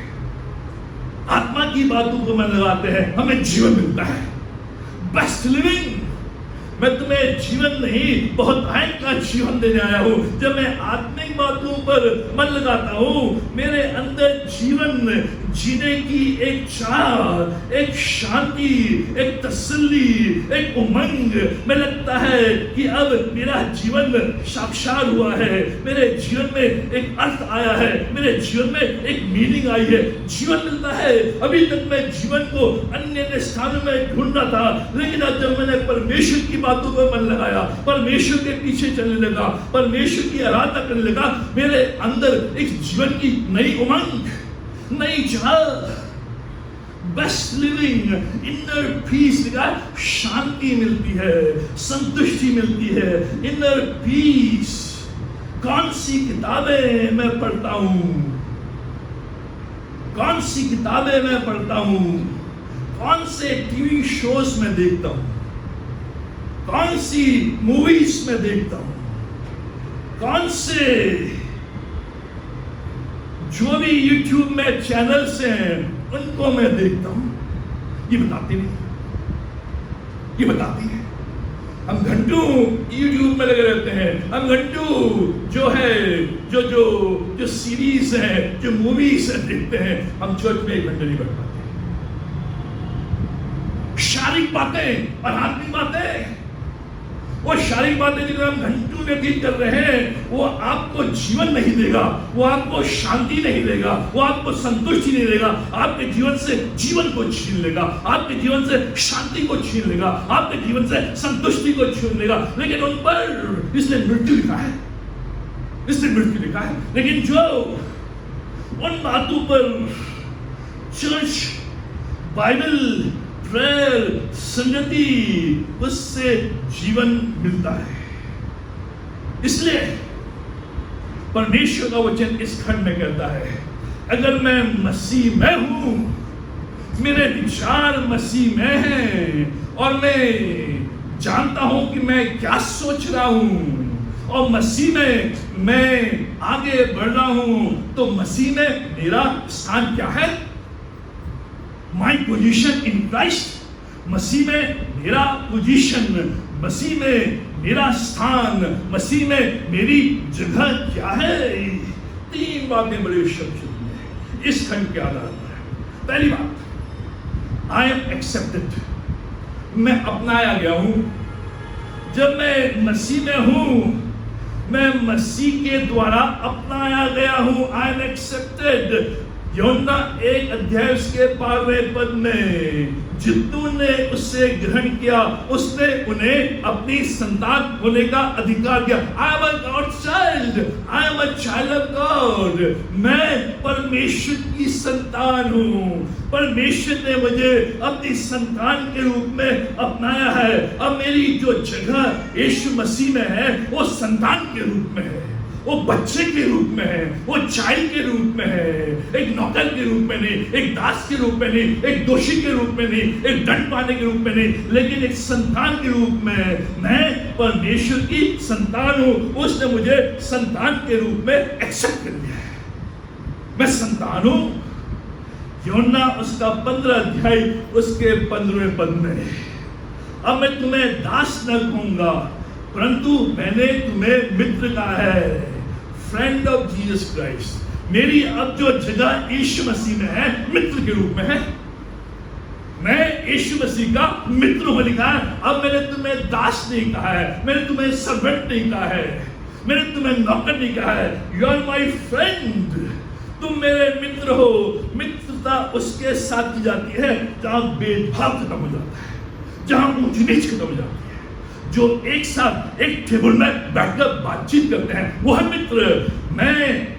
आत्मा की बातों पर मन लगाते हैं, हमें जीवन मिलता है। बेस्ट लिविंग मैं तुम्हें जीवन नहीं बहुतायत का जीवन देने आया हूँ। जब मैं आत्मिक बातों पर मन लगाता हूँ, मेरे अंदर जीवन जीने की एक चाह, एक शांति, एक तसल्ली, एक उमंग में लगता है कि अब मेरा जीवन साक्षात हुआ है, मेरे जीवन में एक अर्थ आया है, मेरे जीवन में एक मीनिंग आई है, जीवन मिलता है। अभी तक मैं जीवन को अन्य स्थानों में ढूंढ रहा था, लेकिन अब जब मैंने परमेश्वर की बातों पर मन लगाया, परमेश्वर के पीछे चलने लगा, परमेश्वर की आराधना करने लगा, मेरे अंदर एक जीवन की नई उमंग, नई चाह, बेस्ट लिविंग, इनर पीस का शांति मिलती है, संतुष्टि मिलती है, इनर पीस। कौन सी किताबें मैं पढ़ता हूं, कौन सी किताबें मैं पढ़ता हूं, कौन से टीवी शोज में देखता हूं, कौन सी मूवीज में देखता हूं, कौन से जो भी यूट्यूब में चैनल्स हैं उनको मैं देखता हूं, ये बताती नहीं, ये बताती है। हम घंटों यूट्यूब में लगे रहते हैं, हम घंटों जो है जो सीरीज है, जो मूवीज है देखते हैं, हम चर्च में 1 घंटे नहीं बैठ पाते। शारीरिक बातें और आत्मिक बातें, वो शारीरिक बातें जिनको हम घंटों व्यतीत कर रहे हैं, वो आपको जीवन नहीं देगा, वो आपको शांति नहीं देगा, वो आपको संतुष्टि नहीं देगा, आपके जीवन से जीवन को छीन लेगा, आपके जीवन से शांति को छीन लेगा, आपके जीवन से संतुष्टि को छीन लेगा। लेकिन उन पर इसलिए मृत्यु लिखा है, इसलिए मृत्यु लिखा है। लेकिन जो उन बातों पर चर्च, बाइबल, प्रेयर, संगति, उससे जीवन मिलता है। इसलिए परमेश्वर का वचन इस खंड में कहता है, अगर मैं मसीह में हूं, मेरे विचार मसीह में हैं, और मैं जानता हूं कि मैं क्या सोच रहा हूं, और मसीह में मैं आगे बढ़ रहा हूं, तो मसीह में मेरा स्थान क्या है? My position in Christ. मसीह में मेरा पोजीशन, मसीह में मेरा स्थान, मसीह में मेरी जगह क्या है? 3 बातें बड़े शब्द हैं इस खंड के आधार पर। पहली बात, आई एम एक्सेप्टेड, मैं अपनाया गया हूं। जब मैं मसीह में हूं, मैं मसीह के द्वारा अपनाया गया हूं। I am accepted. यूहन्ना 1 अध्याय उसके 12वें पद में, जितनों ने उससे ग्रहण किया उसने उन्हें अपनी संतान होने का अधिकार दिया। I am a God child, I am a child of God. मैं परमेश्वर की संतान हूँ। परमेश्वर ने मुझे अपनी संतान के रूप में अपनाया है। अब मेरी जो जगह यीशु मसीह में है, वो संतान के रूप में है, वो बच्चे के रूप में है, वो चाइल्ड के रूप में है, एक नौकर के रूप में नहीं, एक दास के रूप में नहीं, एक दोषी के रूप में नहीं, एक दंड पाने के रूप में नहीं, लेकिन एक संतान के रूप में। मैं परमेश्वर की संतान हूं। उसने मुझे संतान के रूप में एक्सेप्ट कर लिया है। मैं संतान हूं। यूहन्ना उसका 15 अध्याय उसके 15वें पद में, अब मैं तुम्हें दास न कहूंगा, परंतु मैंने तुम्हें मित्र कहा है। Friend of Jesus Christ. मेरी अब जो जगह यीशु मसीह में है, मित्र के रूप में है। मैं यीशु मसीह का मित्र हूं लिखा है। अब मैंने तुम्हें दास नहीं कहा है, मैंने तुम्हें सर्वेंट नहीं कहा है, मैंने तुम्हें नौकर नहीं कहा है। यू आर माई फ्रेंड, तुम मेरे मित्र हो। मित्रता उसके साथ की जाती है जहां भेदभाव खत्म हो जाता है, जहां ऊंच नीच खत्म हो जाती है, जो एक साथ एक टेबल में बैठकर बातचीत करते हैं, वो है मित्र। मैं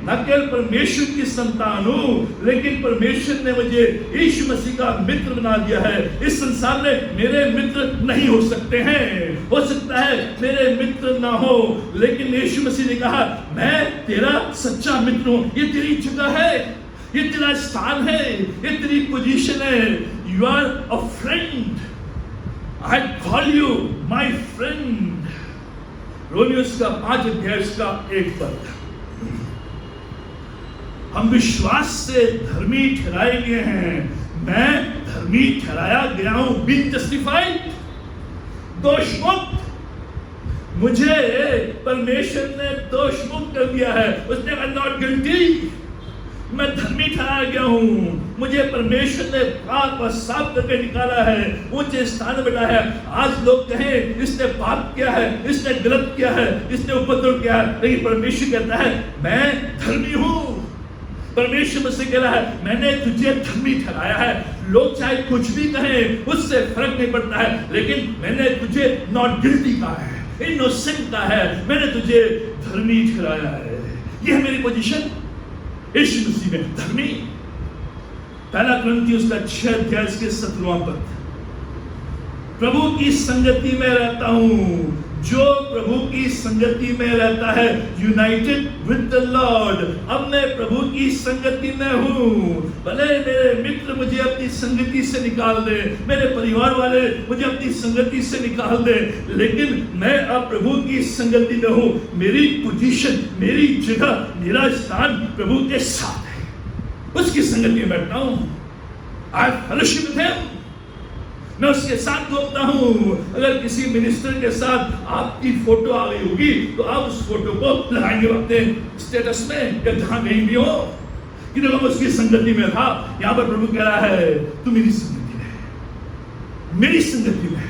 न केवल परमेश्वर की संतान हूं, लेकिन परमेश्वर ने मुझे यीशु मसीह का मित्र बना दिया है। इस संसार में मेरे मित्र नहीं हो सकते हैं, हो सकता है मेरे मित्र ना हो, लेकिन यीशु मसीह ने कहा, मैं तेरा सच्चा मित्र हूं। ये तेरी जगह है, ये तेरा स्थान है, ये तेरी पोजीशन है। You are a friend. I call you my friend। रोमियोस का 5 अध्याय का 1 पद। हम विश्वास से धर्मी ठहराए गए हैं। मैं धर्मी ठहराया गया हूं, बीइंग जस्टिफाइड, दोष मुक्त। मुझे परमेश्वर ने दोष मुक्त कर दिया है। उसने कहा नॉट गिल्टी, मैं धर्मी ठहराया गया हूँ, मुझे परमेश्वर ने पाप और साफ करके निकाला है, ऊंचे स्थान में बैठाया है। आज लोग कहें इसने पाप किया है, इसने गलत किया है, इसने उपद्रव किया है, लेकिन परमेश्वर कहता है मैं धर्मी हूँ। परमेश्वर मुझसे कह रहा है मैंने तुझे धर्मी ठहराया है। लोग चाहे कुछ भी कहें उससे फर्क नहीं पड़ता है, लेकिन मैंने तुझे नॉट गिल्टी कहा है, इनोसेंट कहा है, मैंने तुझे धर्मी ठहराया है। यह है मेरी पोजीशन यीशु मसीह में, धर्मी। पहला कुरिन्थियों उसका 6 अध्याय के 17वां पद, प्रभु की संगति में रहता हूं। जो प्रभु की संगति में रहता है, यूनाइटेड विद द लॉर्ड। अब मैं प्रभु की संगति में हूं। भले मेरे मित्र मुझे अपनी संगति से निकाल दे, मेरे परिवार वाले मुझे अपनी संगति से निकाल दे, लेकिन मैं अब प्रभु की संगति में हूं। मेरी पोजीशन, मेरी जगह, मेरा स्थान प्रभु के साथ है, उसकी संगति में बैठता हूं। आई फेलोशिप विद हिम, मैं उसके साथ घूमता हूं। अगर किसी मिनिस्टर के साथ आपकी फोटो आ गई होगी तो आप उस फोटो को लगाएंगे अपने स्टेटस में या जहां कहीं भी हो कि देखो मैं उसकी संगति में था। यहां पर प्रभु कह रहा है तू मेरी संगति में, मेरी संगति में,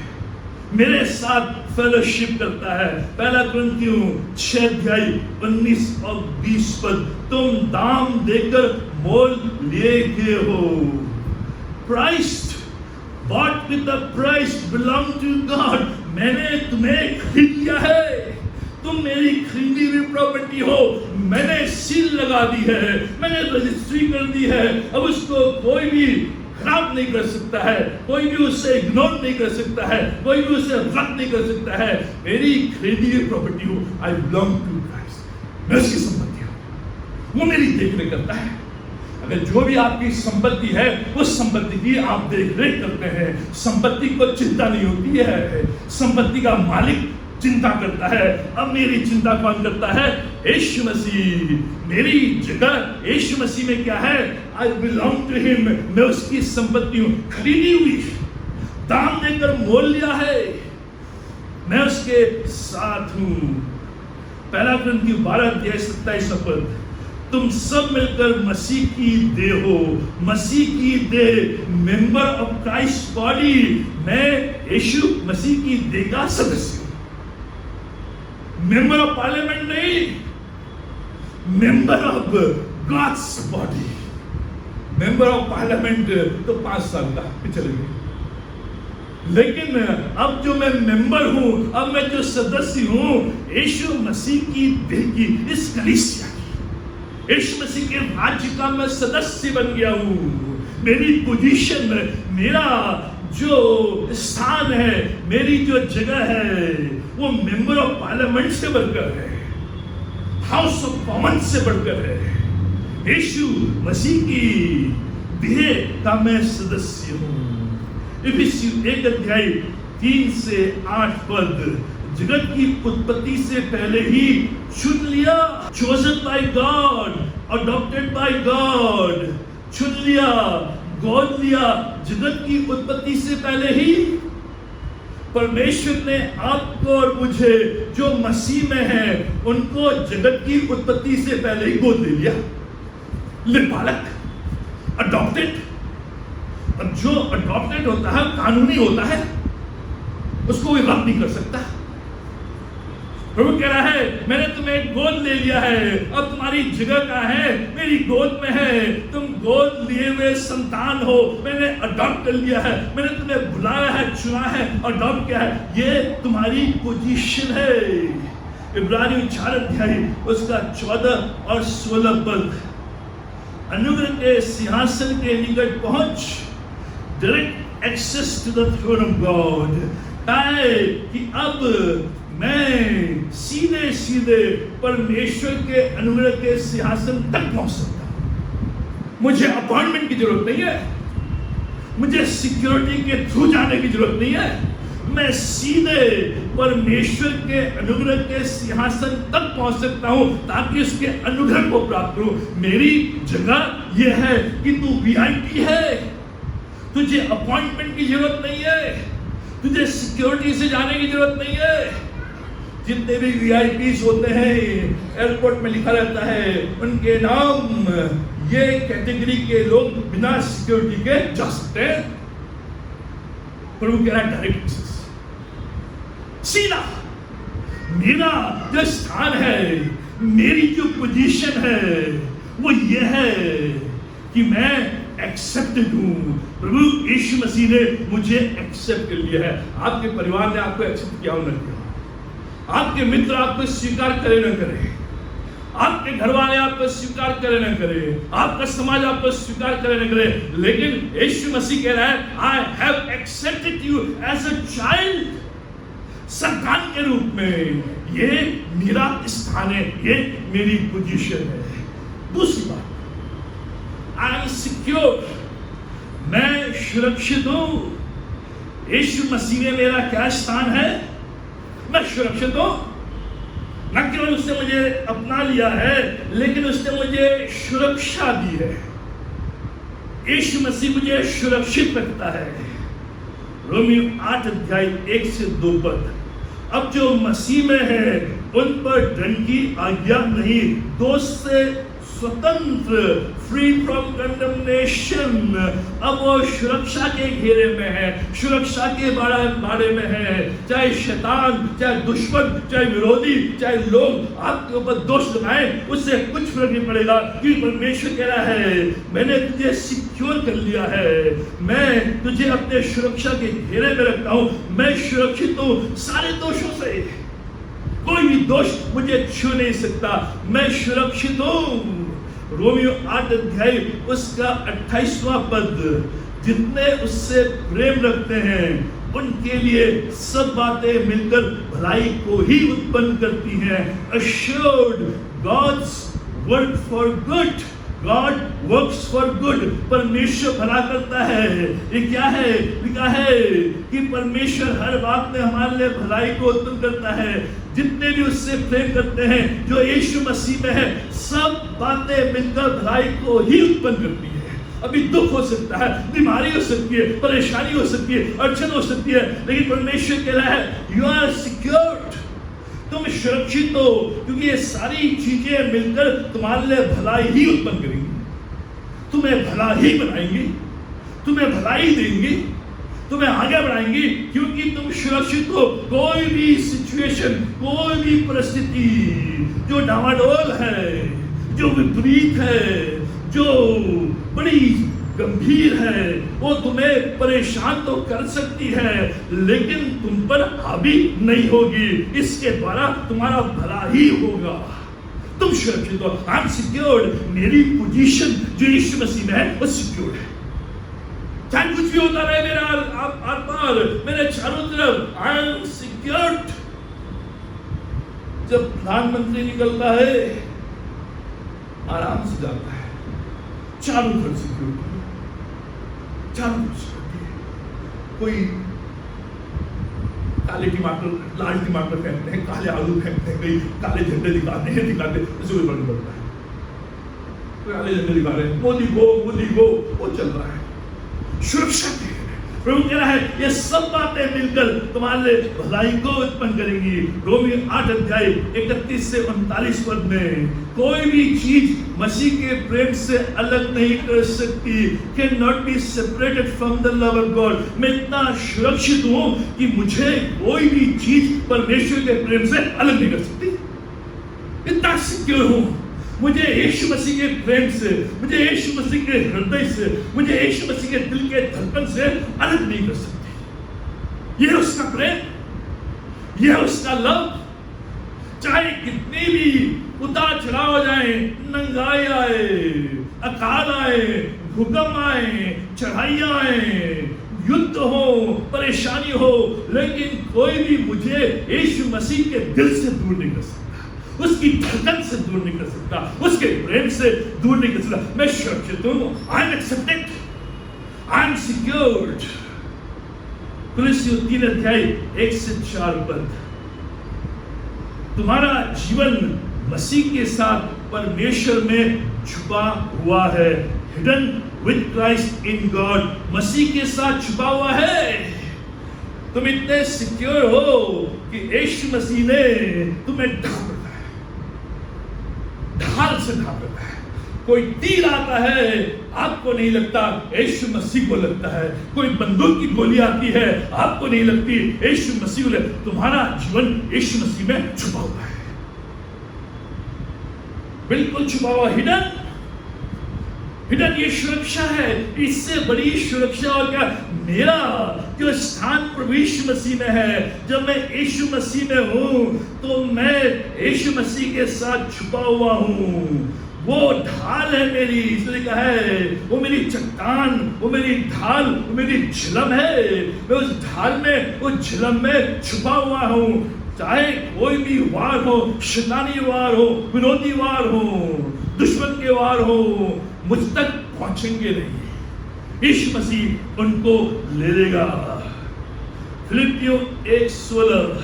मेरे साथ फेलोशिप करता है। पहला कुरिन्थियों 6 अध्याय 19 और 20 पद, तुम दाम देकर मोल लिए गए हो, priced bought with the price, belong to God। मैंने तुम्हें खरीद लिया है, तुम मेरी खरीदी हुई प्रॉपर्टी हो। मैंने सील लगा दी है, मैंने रजिस्ट्री कर दी है। अब उसको कोई भी खराब नहीं कर सकता है, कोई भी उससे इग्नोर नहीं कर सकता है, कोई भी उससे रद्द नहीं कर सकता है। मेरी खरीदी हुई प्रॉपर्टी हो, आई बिलोंग टू क्राइस्ट, मैं उसकी संपत्ति हूं, वो मेरी देखरेख करता है। अगर जो भी आपकी संपत्ति है उस संपत्ति की आप देखरेख करते हैं। संपत्ति को चिंता नहीं होती है, संपत्ति का मालिक चिंता करता है। अब मेरी चिंता कौन करता है? यीशु मसीह। मेरी जगह यीशु मसीह में क्या है? आई बिलोंग टू हिम, मैं उसकी संपत्ति हूं, खरीदी हुई, दाम देकर मोल लिया है, मैं उसके साथ हूं। पहला कुरिन्थियों 12 अध्याय 27 पद, तुम सब मिलकर मसीह की देह हो, मसीह की देह, मेंबर ऑफ क्राइस्ट बॉडी। मैं यीशु मसीह की देह का सदस्य हूं, मेंबर ऑफ पार्लियामेंट नहीं, member of God's body. Member of parliament तो 5 साल का चले गए, लेकिन अब जो मैं मेंबर हूं, अब मैं जो सदस्य हूं यीशु मसीह की देह की, इस कलीसिया, यीशु मसीह के राज्य का मैं सदस्य बन गया हूँ। मेरी पोजीशन, मेरा जो स्थान है, मेरी जो जगह है, वो मेंबर ऑफ पार्लियामेंट से बढ़कर है, हाउस ऑफ कॉमन से बढ़कर है। यीशु मसीह की देह का मैं सदस्य हूँ। इफिसियों 1 अध्याय 3 से 8 पद, जगत की उत्पत्ति से पहले ही चुन लिया, chosen by God, adopted by God, चुन लिया, गोद लिया। जगत की उत्पत्ति से पहले ही परमेश्वर ने आपको और मुझे जो मसीह में है उनको जगत की उत्पत्ति से पहले ही गोद ले लिया, लिपालक, अडॉप्टेड। अब जो अडॉप्टेड होता है कानूनी होता है, उसको कोई रद्द नहीं कर सकता। प्रभु कह रहा है मैंने तुम्हें गोद ले लिया है, अब तुम्हारी जगह कहाँ है? मेरी गोद में है। तुम गोद लिए हुए संतान हो, मैंने अडॉप्ट कर लिया है, मैंने तुम्हें बुलाया है, चुना है, अडॉप्ट किया है। ये तुम्हारी पोजीशन है। इब्रानियों 4 अध्याय उसका 14 और 16 पद, अनुग्रह के सिंहासन के निकट पहुंच, direct access to the throne of God, कि अब मैं सीधे सीधे परमेश्वर के अनुग्रह के सिंहासन तक पहुंच सकता हूं। मुझे अपॉइंटमेंट की जरूरत नहीं है, मुझे सिक्योरिटी के थ्रू जाने की जरूरत नहीं है। मैं सीधे परमेश्वर के अनुग्रह के सिंहासन तक पहुंच सकता हूं ताकि उसके अनुग्रह को प्राप्त करूं। मेरी जगह यह है कि तू वीआईपी है, तुझे अपॉइंटमेंट की जरूरत नहीं है, तुझे सिक्योरिटी से जाने की जरूरत नहीं है। जितने भी VIPs होते हैं एयरपोर्ट में लिखा रहता है उनके नाम, ये कैटेगरी के लोग बिना सिक्योरिटी के जा सकते हैं। प्रभु कह रहा है डायरेक्ट सीधा। मेरा जो स्थान है, मेरी जो पोजीशन है वो ये है कि मैं एक्सेप्टेड हूं। प्रभु यीशु मसीह ने मुझे एक्सेप्ट कर लिया है। आपके परिवार ने आपको एक्सेप्ट किया हो न किया, आपके मित्र आपको स्वीकार करे न करे, आपके घर वाले आपको स्वीकार करे न करे, आपका समाज आपको स्वीकार करे न करे, लेकिन यीशु मसीह कह रहा है I have accepted you as a child. संतान के रूप में ये मेरा स्थान है, ये मेरी पोजीशन है। दूसरी बात, आई एम सिक्योर, मैं सुरक्षित हूं। यीशु मसीह में मेरा क्या स्थान है? मैं सुरक्षित हूं। न केवल उसने मुझे अपना लिया है, लेकिन उसने मुझे सुरक्षा दी है। यीशु मसीह मुझे सुरक्षित रखता है। रोमियो 8 अध्याय 1 से 2 पद। अब जो मसीह में है उन पर दंड की आज्ञा नहीं, दोष से स्वतंत्र, फ्री फ्रॉम कंडमनेशन। अब वो सुरक्षा के घेरे में है, सुरक्षा के बारे में है। चाहे शैतान, चाहे दुश्मन, चाहे विरोधी, चाहे लोग आपके ऊपर दोष लगाएं, उससे कुछ फर्क नहीं पड़ेगा, क्योंकि परमेश्वर कह रहा है मैंने तुझे सिक्योर कर लिया है, मैं तुझे अपने सुरक्षा के घेरे में रखता हूं, मैं सुरक्षित हूं सारे दोषों से। कोई भी दोष मुझे छू नहीं सकता, मैं सुरक्षित हूं। रोमियो 8 अध्याय उसका 28वां पद, जितने उससे प्रेम रखते हैं उनके लिए सब बातें मिलकर भलाई को ही उत्पन्न करती हैं। Assured God's work for good, God works for good, परमेश्वर भला करता है। ये क्या है? लिखा है कि परमेश्वर हर बात में हमारे लिए भलाई को उत्पन्न करता है। जितने भी उससे प्रेम करते हैं, जो यीशु मसीह में है, सब बातें मिलकर भलाई को ही उत्पन्न करती है। अभी दुख हो सकता है, बीमारी हो सकती है, परेशानी हो सकती है, अड़चन हो सकती है, लेकिन परमेश्वर कह रहा है यू आर सिक्योर्ड, तुम सुरक्षित हो, क्योंकि ये सारी चीजें मिलकर तुम्हारे लिए भलाई ही उत्पन्न करेंगी, तुम्हें भला ही बनाएंगी, तुम्हें भलाई देंगी, तुम्हें आगे बढ़ाएंगी, क्योंकि तुम सुरक्षित हो। कोई भी सिचुएशन, कोई भी परिस्थिति जो डामाडोल है, जो विपरीत है, जो बड़ी गंभीर है, वो तुम्हें परेशान तो कर सकती है, लेकिन तुम पर हावी नहीं होगी। इसके द्वारा तुम्हारा भला ही होगा। तुम सुरक्षित हो। आई एम सिक्योर्ड, मेरी पोजीशन जो यीशु मसीह में है वो सिक्योर्ड है। चाहे कुछ भी होता रहे मेरा आर पार, मेरे चारों तरफ, आई एम सिक्योर्ड। जब प्रधानमंत्री निकलता है आराम से जाता है, चारों तरफ सिक्योरिटी, चारों तरफ सिक्योरिटी। कोई काले टमाटर, लाल टमाटर फेंकते हैं, काले आलू फेंकते हैं, कई काले झंडे दिखाते हैं, उससे कोई फर्क नहीं पड़ता है। कोई काले झंडे दिखा रहे हैं, मोदी गो, वो चल रहा है। सुरक्षा के प्रभु कह रहा है ये सब बातें मिलकर तुम्हारे लिए भलाई को उत्पन्न करेंगी। रोमियो 8 अध्याय 31 से 39 पद में, कोई भी चीज मसीह के प्रेम से अलग नहीं कर सकती। Can not be separated from the love of God. मैं इतना सुरक्षित हूं कि मुझे कोई भी चीज परमेश्वर के प्रेम से अलग नहीं कर सकती। इतना सिक्योर हूं, मुझे यीशु मसीह के प्रेम से, मुझे यीशु मसीह के हृदय से, मुझे यीशु मसीह के दिल के धड़कन से अलग नहीं कर सकती। ये उसका प्रेम, ये उसका लव। चाहे कितनी भी उतार चढ़ाव जाए, नंगाई आए, अकाल आए, भूकंप आए, चढ़ाइयां आए, युद्ध हो, परेशानी हो, लेकिन कोई भी मुझे यीशु मसीह के दिल से दूर नहीं कर सकता, उसकी धड़कन से दूर नहीं कर सकता, उसके प्रेम से दूर नहीं कर सकता। मैं सुरक्षित हूं, I am accepted, I am secured. कुलुस्सी 3 अध्याय 1 से 4 पद, तुम्हारा जीवन मसीह के साथ परमेश्वर में छुपा हुआ है। Hidden with Christ in God, मसीह के साथ छुपा हुआ है। तुम इतने सिक्योर हो कि यीशु मसीह ने तुम्हें ढाल रखा है, ढाल से ढाल रखा है। कोई तीर आता है आपको नहीं लगता, यीशु मसीह को लगता है। कोई बंदूक की गोली आती है आपको नहीं लगती, यीशु मसीह को लगता है। तुम्हारा जीवन यीशु मसीह में छुपा हुआ है, बिल्कुल छुपा हुआ, हिडन। हिडन ये सुरक्षा है। इससे बड़ी सुरक्षा और क्या? मेरा जो स्थान प्रभु यीशु मसीह में है, जब मैं यीशु मसीह में हूं तो मैं यीशु मसीह के साथ छुपा हुआ हूं। वो ढाल है मेरी, इसलिए कहा है वो मेरी चट्टान, वो मेरी ढाल, वो मेरी झिलम है। मैं उस ढाल में, उस झिलम में छुपा हुआ हूं। चाहे कोई भी वार हो, शैतानी वार हो, विरोधी वार हो, दुश्मन के वार हो, मुझ तक पहुंचेंगे नहीं। यीशु मसीह उनको ले लेगा। फिलिपियों 1:16,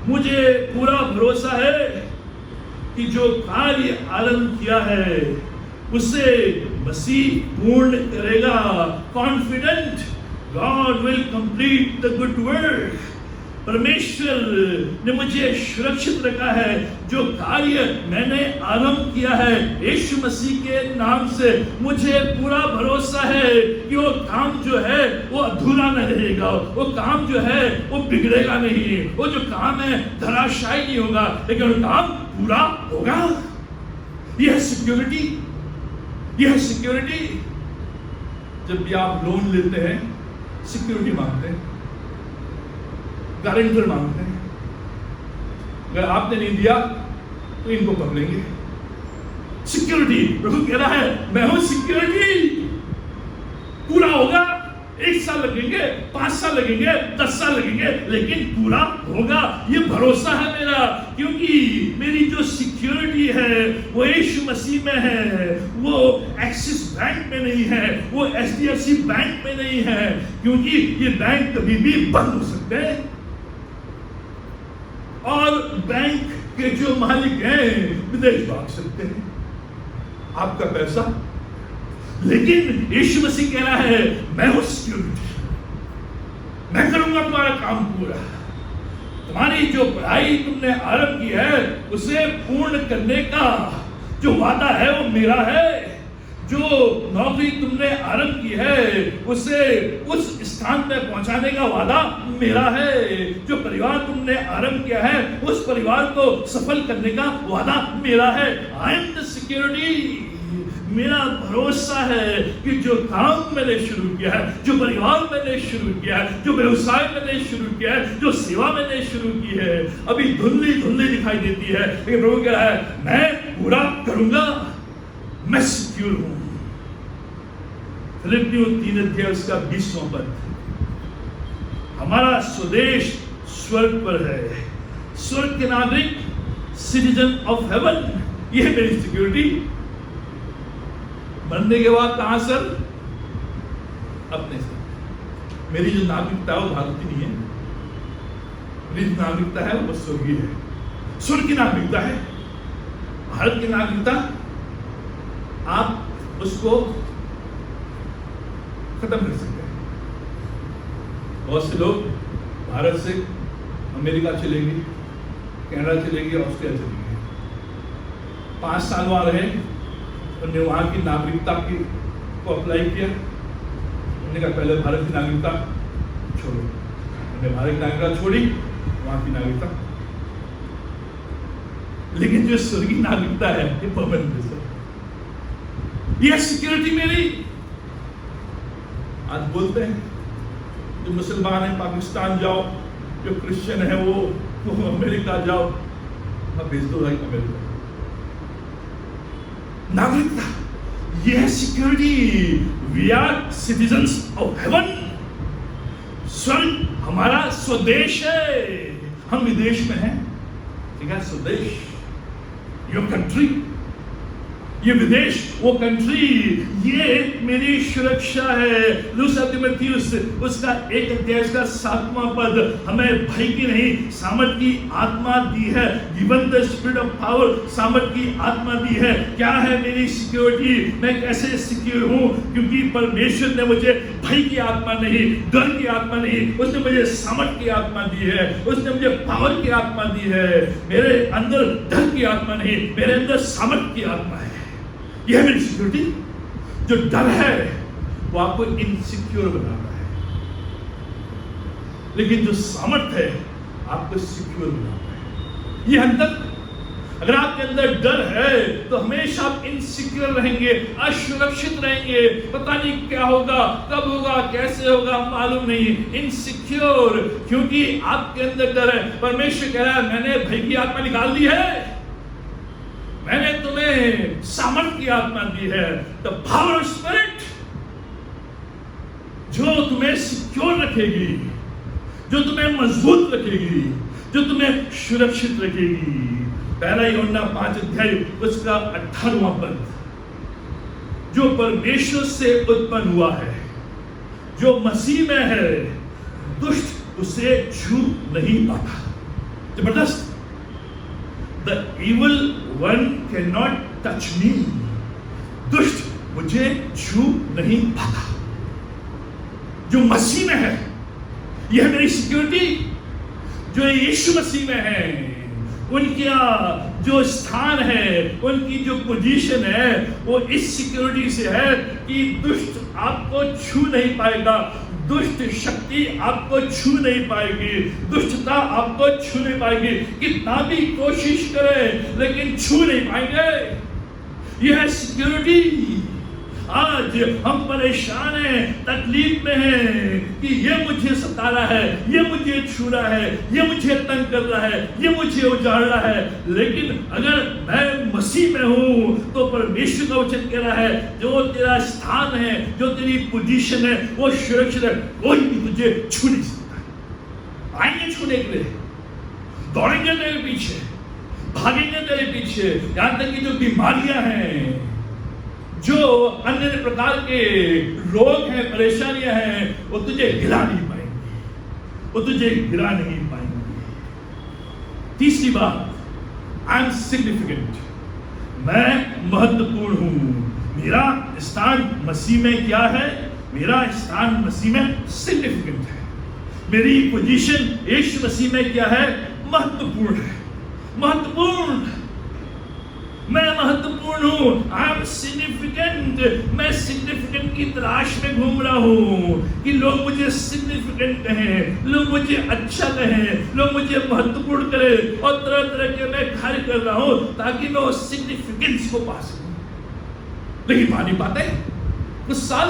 मुझे पूरा भरोसा है कि जो कार्य आरंभ किया है उसे मसीह पूर्ण करेगा। Confident God will complete the good work. परमेश्वर ने मुझे सुरक्षित रखा है। जो कार्य मैंने आरंभ किया है यीशु मसीह के नाम से, मुझे पूरा भरोसा है कि वो काम जो है वो अधूरा नहीं रहेगा, वो काम जो है वो बिगड़ेगा नहीं, वो जो काम है धराशायी नहीं होगा, लेकिन वो काम पूरा होगा। यह सिक्योरिटी, यह सिक्योरिटी। जब भी आप लोन लेते हैं सिक्योरिटी मांगते हैं, गारंटर मांगते हैं। अगर आपने नहीं दिया तो इनको पकड़ेंगे। सिक्योरिटी, प्रभु कह रहा है मैं हूं सिक्योरिटी। पूरा होगा, 1 साल लगेंगे, 5 साल लगेंगे, 10 साल लगेंगे, लेकिन पूरा होगा। ये भरोसा है मेरा, क्योंकि मेरी जो सिक्योरिटी है वो यीशु मसीह में है। वो एक्सिस बैंक में नहीं है, वो HDFC बैंक में नहीं है, क्योंकि ये बैंक कभी भी बंद हो सकते हैं। और बैंक के जो मालिक हैं विदेश भाग सकते हैं आपका पैसा, लेकिन यीशु मसीह कह रहा है मैं हूं सिक्योरिटी, मैं करूंगा तुम्हारा काम पूरा। तुम्हारी जो पढ़ाई तुमने आरंभ की है उसे पूर्ण करने का जो वादा है वो मेरा है। जो नौकरी तुमने आरंभ की है उसे उस स्थान पे पहुंचाने का वादा मेरा है। जो परिवार तुमने आरंभ किया है उस परिवार को सफल करने का वादा मेरा है। I am the security. मेरा भरोसा है कि जो काम मैंने शुरू किया है, जो परिवार मैंने शुरू किया है, जो व्यवसाय मैंने शुरू किया है, जो सेवा मैंने शुरू की है, अभी धुंधली धुंधली दिखाई देती है, लेकिन प्रभु कह रहा है मैं पूरा करूंगा, मैं सिक्योर हूं। फिलिपियों 3 उसका 20वां पद, हमारा स्वदेश स्वर्ग पर है, स्वर्ग के नागरिक, सिटीजन ऑफ हेवन। यह मेरी सिक्योरिटी। मरने के बाद कहां सर? अपने से। मेरी जो नागरिकता है वो भारत की नहीं है, मेरी जो नागरिकता है वो स्वर्गीय है। स्वर्ग की नागरिकता है। भारत की नागरिकता आप उसको खत्म कर सकते हैं। बहुत से लोग भारत से अमेरिका चलेंगे, कनाडा चलेंगे, ऑस्ट्रेलिया चलेंगे, 5 साल वहां रहे, उन्होंने वहां की नागरिकता को अप्लाई किया, उन्होंने कहा पहले भारत की नागरिकता छोड़ो। उन्होंने भारत की नागरिकता छोड़ी, वहां की नागरिकता। लेकिन जो स्वर्गीय नागरिकता है ये परमानेंट है। ये सिक्योरिटी मेरी। आज बोलते हैं जो मुसलमान है पाकिस्तान जाओ, जो क्रिश्चियन है वो अमेरिका जाओ। अब भेज दो भाई अमेरिका। नागरिकता, यह security. We are citizens of heaven. स्वर्ग हमारा स्वदेश है। हम विदेश में हैं, ठीक है, स्वदेश, योर कंट्री। ये विदेश, वो कंट्री, ये मेरी सुरक्षा है। दूसरा तिमोथियुस उसका 1 अध्याय उसका 7वां पद, हमें भय की नहीं सामर्थ की आत्मा दी है। Given the spirit of power, सामर्थ की आत्मा दी है। क्या है मेरी सिक्योरिटी? मैं कैसे सिक्योर हूँ? क्योंकि परमेश्वर ने मुझे भय की आत्मा नहीं, डर की आत्मा नहीं, उसने मुझे सामर्थ की आत्मा दी है, उसने मुझे पावर की आत्मा दी है। मेरे अंदर डर की आत्मा नहीं, मेरे अंदर सामर्थ की आत्मा है। यह है मेरी सिक्योरिटी। जो डर है वो आपको इनसिक्योर बनाता है, लेकिन जो सामर्थ है आपको सिक्योर बनाता है। ये अंदर, अगर आपके अंदर डर है तो हमेशा आप इनसिक्योर रहेंगे, असुरक्षित रहेंगे। पता नहीं क्या होगा, कब होगा, कैसे होगा, मालूम नहीं, इनसिक्योर, क्योंकि आपके अंदर डर है। परमेश्वर कह रहा है मैंने भय की आत्मा निकाल दी है, मैंने तुम्हें सामर्थ की आत्मा दी है। द पावर ऑफ स्पिरिट जो तुम्हें सिक्योर रखेगी, जो तुम्हें मजबूत रखेगी, जो तुम्हें सुरक्षित रखेगी। पहला यूहन्ना 5 अध्याय उसका 18वां पद, जो परमेश्वर से उत्पन्न हुआ है, जो मसीह में है, दुष्ट उसे छू नहीं पाता। जबरदस्त। The evil one cannot touch me. दुष्ट मुझे छू नहीं पाता। जो मसीह में है, यह मेरी सिक्योरिटी। जो यीशु मसीह में है, उनका जो स्थान है, उनकी जो पोजीशन है, वो इस सिक्योरिटी से है कि दुष्ट आपको छू नहीं पाएगा, दुष्ट शक्ति आपको छू नहीं पाएगी, दुष्टता आपको छू नहीं पाएगी। कितना भी कोशिश करे लेकिन छू नहीं पाएंगे। यह सिक्योरिटी। आज हम परेशान हैं, तकलीफ में हैं कि ये मुझे सता रहा है, ये मुझे छू रहा है, ये मुझे तंग कर रहा है, ये मुझे उजाड़ रहा है। लेकिन अगर मैं मसीह में हूं तो परमेश्वर का वचन कह रहा है जो तेरा स्थान है, जो तेरी पोजीशन है, वो सुरक्षित है। कोई भी तुझे छू नहीं सकता। आएंगे छूने के लिए, दौड़ेंगे तेरे पीछे, भागेंगे तेरे पीछे, यहां तक कि जो बीमारियां हैं, जो अन्य प्रकार के रोग हैं, परेशानियां हैं, वो तुझे हिला नहीं पाएंगे, वो तुझे हिला नहीं पाएंगे। तीसरी बात, आई एम सिग्निफिकेंट, मैं महत्वपूर्ण हूं। मेरा स्थान मसीह में क्या है? मेरा स्थान मसीह में सिग्निफिकेंट है। मेरी पोजीशन यीशु मसीह में क्या है? महत्वपूर्ण है। महत्वपूर्ण, मैं महत्वपूर्ण हूं। I M significant. मैं सिग्निफिकेंट की तलाश में घूम रहा हूं कि लोग मुझे सिग्निफिकेंट कहें, लोग मुझे अच्छा कहें, लोग मुझे महत्वपूर्ण करें, और तरह तरह के मैं कार्य कर रहा हूं ताकि मैं उस सिग्निफिकेंस को पा सकूं। लेकिन पा नहीं पाते, कुछ साल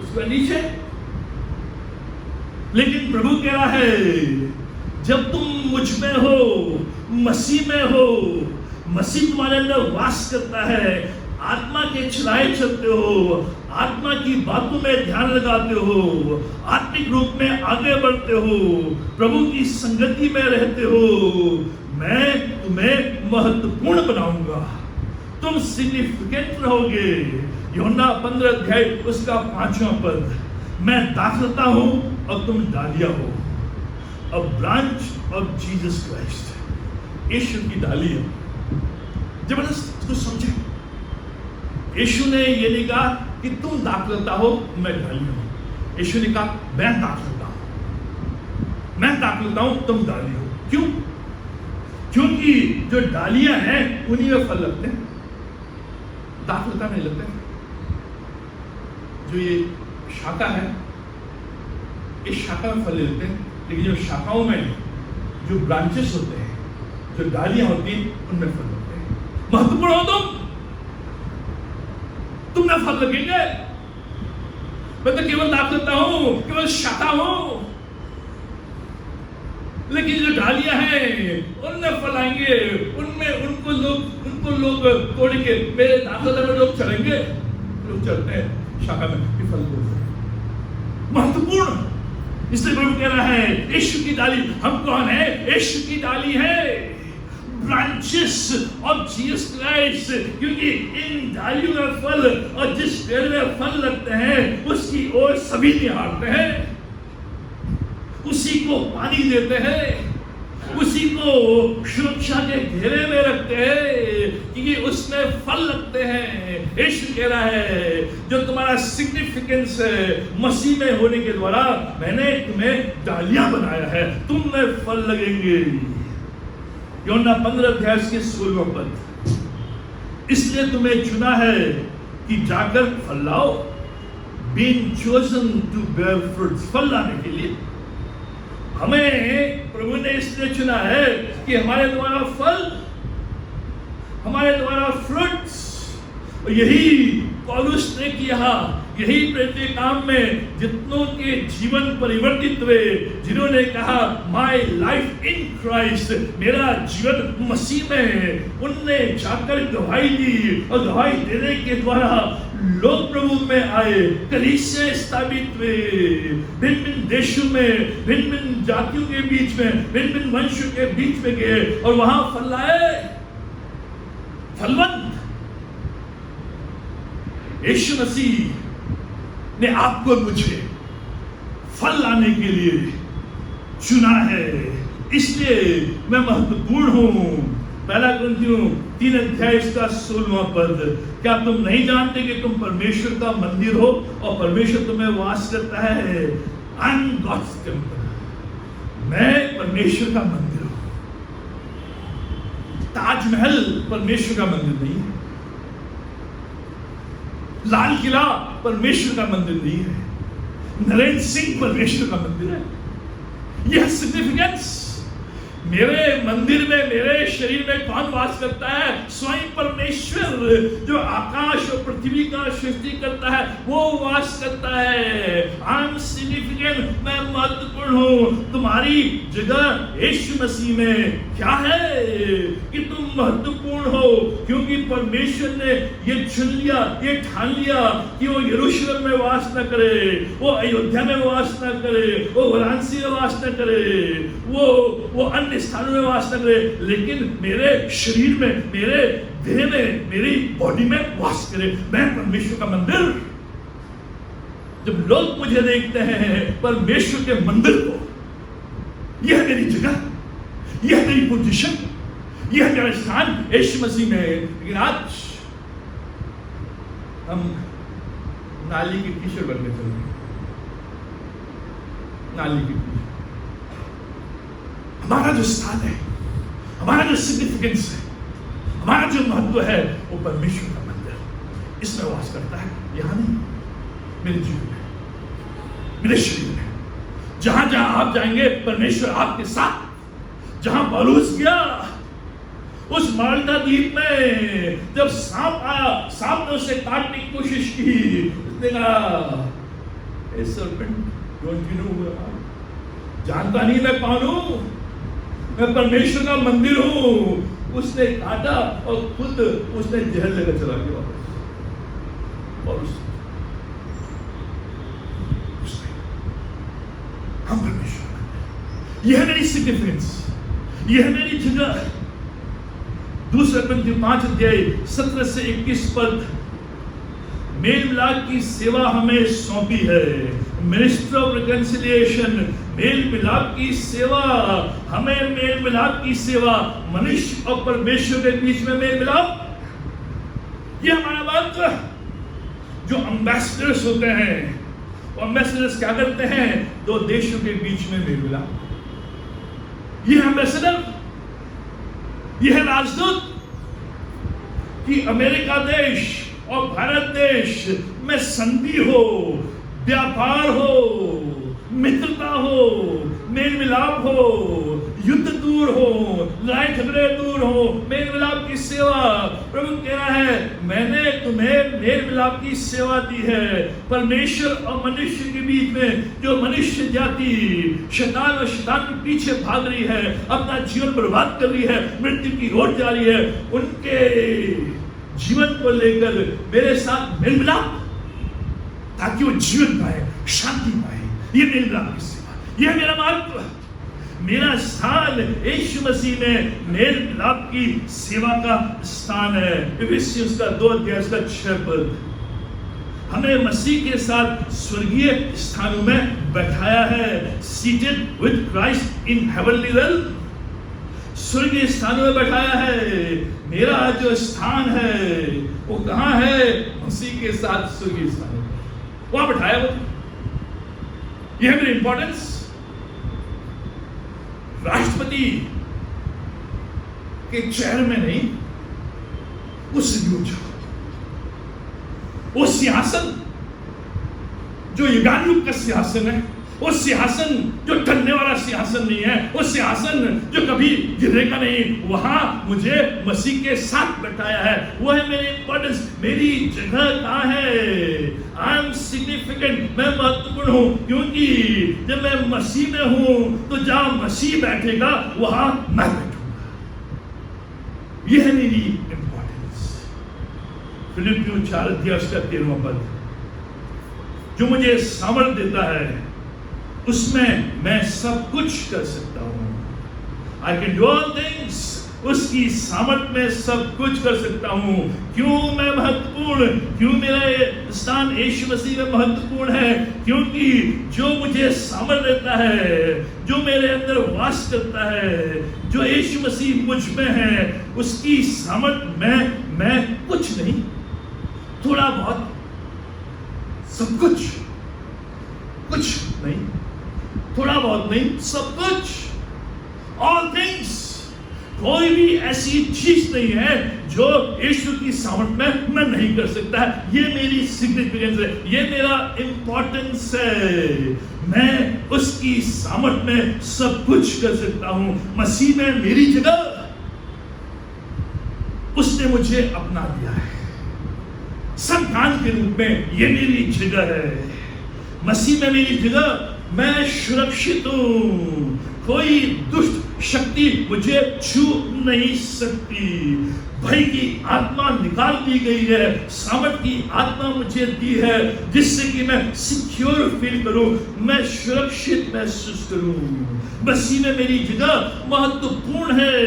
उसके नीचे। लेकिन प्रभु कह रहा है जब तुम मुझ में हो, मसीह में हो, मसीह तुम्हारे अंदर वास करता है, आत्मा के चलाए चलते हो, आत्मा की बातों में ध्यान लगाते हो, आत्मिक रूप में आगे बढ़ते हो, प्रभु की संगति में रहते हो, मैं तुम्हें महत्वपूर्ण बनाऊंगा। तुम सिग्निफिकेंट रहोगे। यूहन्ना 15 अध्याय उसका 5वां पद, मैं दाखलता हूं और तुम डालियां हो। A branch of Jesus Christ, यीशु की डाली है। जबरदस्त, इसको समझे। यीशु ने ये नहीं कहा कि तुम दाखलता हो, मैं डाली हूं। यीशु ने कहा मैं दाखलता हूं, मैं दाखलता हूं, तुम डाली हो। क्यों? क्योंकि जो डालियां हैं उन्हीं में फल लगते हैं, दाखलता नहीं लगते। जो ये शाखा है, इस शाखा में फल लेते हैं, लेकिन जो शाखाओं में जो ब्रांचेस होते हैं, जो डालियां होती हैं, उनमें फल लगते हैं। महत्वपूर्ण हो तुम में फल लगेंगे। मैं तो केवल दाखलता हूं, केवल शाखा हूं, लेकिन जो डालियां हैं उनमें फल आएंगे, उनमें उनको लोग तोड़ेंगे। मेरे दाखलता में लोग चढ़ेंगे, लोग चढ़ते हैं शाखा में, फल बोलते हैं। महत्वपूर्ण। इसलिए प्रभु कह रहा है यीशु की डाली। हम कौन है? यीशु की डाली है, branches of Jesus Christ, क्योंकि इन डालियों में फल और जिस पेड़ में फल लगते हैं उसकी ओर सभी निहारते हैं, उसी को पानी देते हैं, उसी को सुरक्षा के घेरे में रखते हैं क्योंकि उसमें फल लगते हैं। यीशु कह रहा है जो तुम्हारा सिग्निफिकेंस है मसीह में होने के द्वारा मैंने तुम्हें डालियां बनाया है, तुम में फल लगेंगे। यूहन्ना 15 अध्याय के 16वां पद, इसलिए तुम्हें चुना है कि जाकर फल लाओ, being chosen to bear fruits, फल लाने के लिए हमें प्रभु ने इसलिए चुना है कि हमारे द्वारा फल, हमारे द्वारा फ्रूट्स, यही पौलुस ने किया, यही प्रेरित काम में जितनों के जीवन परिवर्तित हुए, जिन्होंने कहा माय लाइफ इन क्राइस्ट, मेरा जीवन मसीह में है, उनने जाकर गवाही दी और गवाही देने के द्वारा लोग प्रभु में आए, कलीसिया स्थापित हुए, भिन्न भिन्न देशों में, भिन्न भिन्न जातियों के बीच में, भिन्न भिन्न वंशों के बीच में गए और वहां फल लाए, फलवंत। यीशु मसीह ने आपको मुझे फल लाने के लिए चुना है, इसलिए मैं महत्वपूर्ण हूं। पहला कुरिन्थियों 3 अध्याय इसका 16वां पद, क्या तुम नहीं जानते कि तुम परमेश्वर का मंदिर हो और परमेश्वर तुम्हें वास करता है? आई एम गॉड्स टेम्पल, मैं परमेश्वर का मंदिर हूं। ताजमहल परमेश्वर का मंदिर नहीं है, लाल किला परमेश्वर का मंदिर नहीं है, नरेंद्र सिंह परमेश्वर का मंदिर है। यह सिग्निफिकेंस, मेरे मंदिर में, मेरे शरीर में कौन वास करता है? स्वयं परमेश्वर जो आकाश और पृथ्वी का सृष्टि करता है वो वास करता है। आई एम सिग्निफिकेंट, मैं महत्वपूर्ण हूं। तुम्हारी जगह यीशु मसीह में क्या है कि तुम महत्वपूर्ण हो, क्योंकि परमेश्वर ने ये चुन लिया, ये ठान लिया कि वो यरूशलेम में वास न करे, वो अयोध्या में वास न करे, वो वाराणसी में वास न करे, वो अन्य स्थानों में वास न करे, लेकिन मेरे शरीर में, मेरे देह में, मेरी बॉडी में वास करे। मैं परमेश्वर का मंदिर। जब लोग मुझे देखते हैं परमेश्वर के मंदिर को, यह मेरी जगह, यह मेरी पोजीशन, यह मेरा स्थान यीशु मसीह में। लेकिन आज हम नाली के टीचर बनने चल रहे हैं, नाली के टीचर। हमारा जो स्थान है, हमारा जो सिग्निफिकेंस है, हमारा जो महत्व है, वो परमेश्वर का मंदिर, इसमें वास करता है। यहां नहीं, मेरे जीवन में, मेरे शरीर में, जहां जहां आप जाएंगे परमेश्वर आपके साथ। जहां पौलुस गया उस माल्टा द्वीप में, जब सांप आया, सांप ने उसे काटने की कोशिश की, उसने कहा ए सर्पेंट, डोंट यू नो, जानता नहीं मैं कौन हूं? मैं परमेश्वर का मंदिर हूं। उसने काटा और खुद उसने जहर लेकर चला गया वापस। और हम परमेश्वर, यह मेरी सिग्निफिकेंस, यह मेरी जगह। दूसरा कुरिन्थियों 5 अध्याय 17 से 21 पद, मेल मिलाप की सेवा हमें सौंपी है, मिनिस्टर ऑफ रिकंसिलिएशन, मेल मिलाप की सेवा, हमें मेल मिलाप की सेवा, मनुष्य और परमेश्वर के बीच में मेल मिलाप, यह हमारा बात। जो एम्बेसडर्स होते हैं, एम्बेसडर्स क्या करते हैं? दो देशों के बीच में मेल मिलाप। यह एम्बेसडर, यह राजदूत कि अमेरिका देश और भारत देश में संधि हो, व्यापार हो, मित्रता हो, मेल मिलाप हो, युद्ध दूर हो, लड़ाई झगड़े दूर हो, मेल मिलाप की सेवा। प्रभु कह रहा है मैंने तुम्हें मेल मिलाप की सेवा दी है। परमेश्वर और मनुष्य के बीच में जो मनुष्य जाति शैतान और शैतान के पीछे भाग रही है, अपना जीवन बर्बाद कर रही है, मृत्यु की ओर जा रही है, उनके जीवन को लेकर मेरे साथ मेल मिलाप, ताकि वो जीवन पाए, शांति पाए। ये मेल मिलाप की सेवा, यह मेरा महत्व। मेरा स्थान यीशु मसीह में मेल मिलाप की सेवा का स्थान है। इफिसियंस का 2:6 हमें मसीह के साथ स्वर्गीय स्थानों में बैठाया है। Seated with Christ in heavenly realm, स्वर्गीय स्थानों में बैठाया है। मेरा जो स्थान है वो कहाँ है? मसीह के साथ स्वर्गीय स्थान में वहां बैठाया वो। यह मेरी इंपॉर्टेंस राष्ट्रपति के चेहरे में नहीं, उस वो सिंहासन जो युगानुयुग का सिंहासन है, वो सिंहासन जो टलने वाला सिंहासन नहीं है, वो सिंहासन जो कभी गिरेगा नहीं, वहां मुझे मसीह के साथ बैठाया है। वो है मेरी इंपॉर्टेंस, मेरी जगह कहाँ है? आई एम सिग्निफिकेंट, मैं महत्वपूर्ण हूं, क्योंकि जब मैं मसीह में हूं तो जहां मसीह बैठेगा वहां मैं बैठूंगा। यह है मेरी इंपॉर्टेंस। फिलिपियों 4:13 जो मुझे सामर्थ्य देता है उसमें मैं सब कुछ कर सकता हूं। I can do all things, उसकी सामर्थ में सब कुछ कर सकता हूं। क्यों मैं महत्वपूर्ण? क्यों मेरा स्थान यीशु मसीह में महत्वपूर्ण है? क्योंकि जो मुझे सामर्थ देता है, जो मेरे अंदर वास करता है, जो यीशु मसीह मुझ में है, उसकी सामर्थ में मैं कुछ नहीं, थोड़ा बहुत, सब कुछ, कुछ नहीं, थोड़ा बहुत नहीं, सब कुछ, ऑल थिंग्स। कोई भी ऐसी चीज नहीं है जो यीशु की सामर्थ में मैं नहीं कर सकता है। ये मेरी सिग्निफिकेंस है, ये मेरा इंपॉर्टेंस है। मैं उसकी सामर्थ में सब कुछ कर सकता हूं। मसीह में मेरी जगह उसने मुझे अपना दिया है। संतान के रूप में ये मेरी जगह है। मसीह में मेरी जगह, मैं सुरक्षित हूं। कोई दुष्ट शक्ति मुझे छू नहीं सकती। भय की आत्मा निकाल दी गई है, सामर्थ की आत्मा मुझे दी है, जिससे कि मैं सिक्योर फील करूं, मैं सुरक्षित महसूस करूं। मसीह में मेरी जगह महत्वपूर्ण है।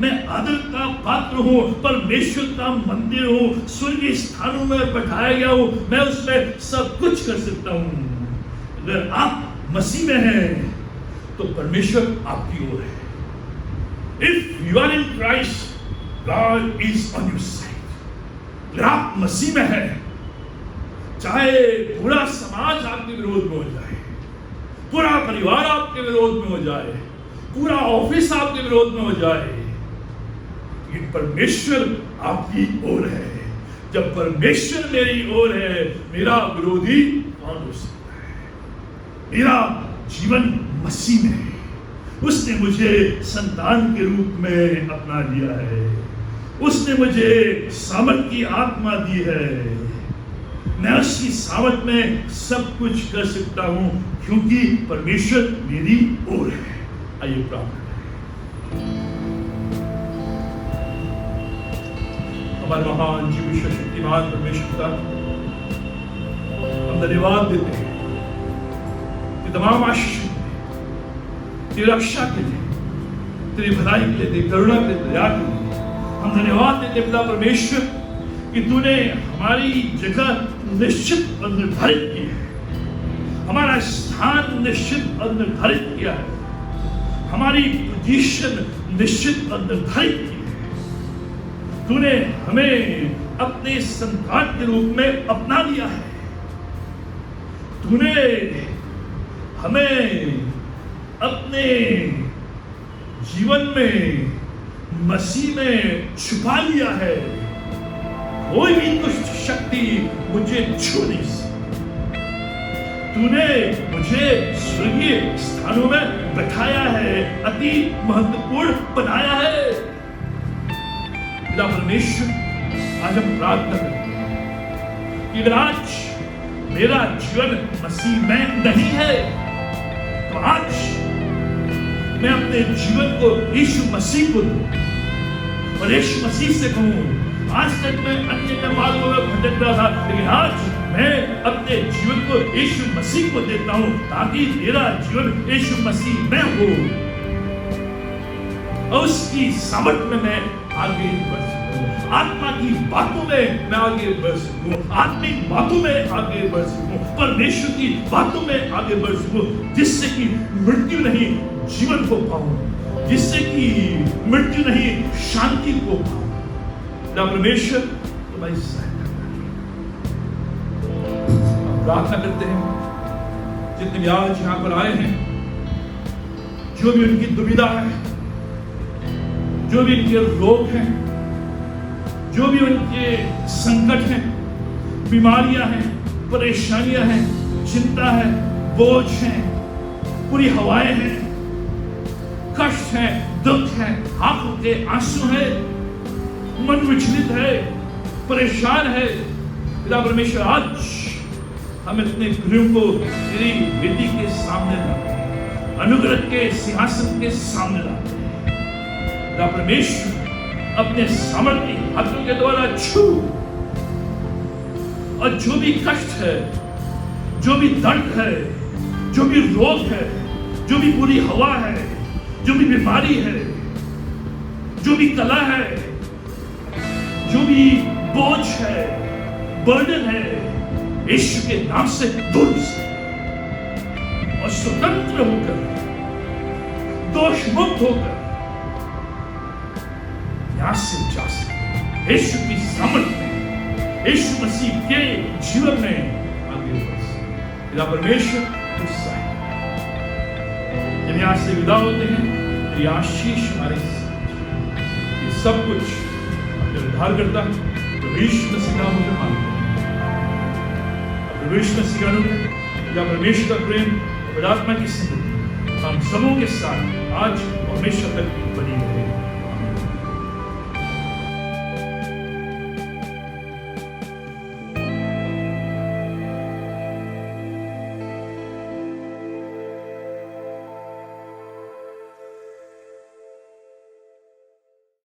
मैं आदर का पात्र हूं, परमेश्वर का मंदिर हूं, स्वर्गीय स्थानों में बैठाया गया हूं। मैं उसमें सब कुछ कर सकता हूं। अगर आप मसीह में हैं तो परमेश्वर आपकी ओर है। If you are in Christ, God is on your side. अगर आप मसीह में हैं, चाहे पूरा समाज आपके विरोध में हो जाए, पूरा परिवार आपके विरोध में हो जाए, पूरा ऑफिस आपके विरोध में हो जाए, लेकिन परमेश्वर आपकी ओर है। जब परमेश्वर मेरी ओर है, मेरा विरोधी कौन हो सकता है? मेरा जीवन मसीह में है। उसने मुझे संतान के रूप में अपना लिया है। उसने मुझे सामर्थ की आत्मा दी है। मैं उसकी सामर्थ में सब कुछ कर सकता हूं, क्योंकि परमेश्वर मेरी ओर है। आइए प्रार्थना करें। हमारे महान जीवित शक्तिमान परमेश्वर का हम धन्यवाद देते हैं कि तमाम आशीष तेरी रक्षा के लिए, तेरी भलाई के लिए, तेरी करुणा के लिए, दया के लिए हम धन्यवाद देते पिता परमेश्वर कि तूने हमारी जगह निश्चित और निर्धारित की है। हमारा स्थान निश्चित और निर्धारित किया है। हमारी पोजीशन निश्चित और निर्धारित की है। तूने हमें अपने संतान के रूप में अपना लिया है। तूने हमें अपने जीवन में मसीह में छुपा लिया है। कोई भी दुष्ट शक्ति मुझे छू नहीं सकती। तूने मुझे स्वर्गीय स्थानों में बैठाया है, अति महत्वपूर्ण बनाया है। पिता परमेश्वर, आज हम प्रार्थना करते हैं कि अगर आज मेरा जीवन मसीह में नहीं है, तो आज मैं अपने जीवन को यीशु मसीह को दूं और यीशु मसीह से कहूं। आज तक मैं अन्य मार्गों में भटक रहा था, लेकिन आज मैं अपने जीवन को यीशु मसीह को देता हूं, ताकि मेरा जीवन यीशु मसीह में हो। और उसकी सामर्थ में मैं आगे बढ़ सकूं, आत्मा की बातों में मैं आगे बढ़ सकूं, आत्मिक बातों में आगे बढ़ सकूं, परमेश्वर की बातों में आगे बढ़ सकूं, जिससे कि मृत्यु नहीं जीवन को पाऊं, जिससे कि मृत्यु नहीं शांति को पाऊं। परमेश्वर तुम्हारी सहायता करें। प्रार्थना करते हैं जितने भी आज यहां पर आए हैं, जो भी उनकी दुविधा है, जो भी उनके रोग हैं, जो भी उनके संकट हैं, बीमारियां हैं, परेशानियां हैं, चिंता है, बोझ हैं, पूरी हवाएं हैं, कष्ट है, दुख है, आंखों के आंसू है, मन विचलित है, परेशान है, पिता परमेश्वर आज हम इतने गृह को तेरी वेदी के सामने लाते हैं, अनुग्रह के सिंहासन के सामने लाते हैं। पिता परमेश्वर अपने सामर्थ्य हाथों के द्वारा छू, और जो भी कष्ट है, जो भी दर्द है, जो भी रोग है, जो भी बुरी हवा है, जो भी बीमारी है, जो भी कला है, जो भी बोझ है, बर्डन है, यीशु के नाम से दूर से और स्वतंत्र होकर, दोष मुक्त होकर यहां से जा सकते, यीशु की सामर्थ में, यीशु मसीह के जीवन में आगे बढ़ सकते। पिता परमेश्वर तुझसे जब यहां से विदा होते हैं, तो आशीष हमारे साथ, ये सब कुछ अपने उद्धार करता प्रभु यीशु मसीह का नाम में मांगते हैं। प्रभु यीशु मसीह का अनुग्रह या परमेश्वर का प्रेम, पवित्र आत्मा की संगति हम सबों के साथ आज और हमेशा तक बनी रहे।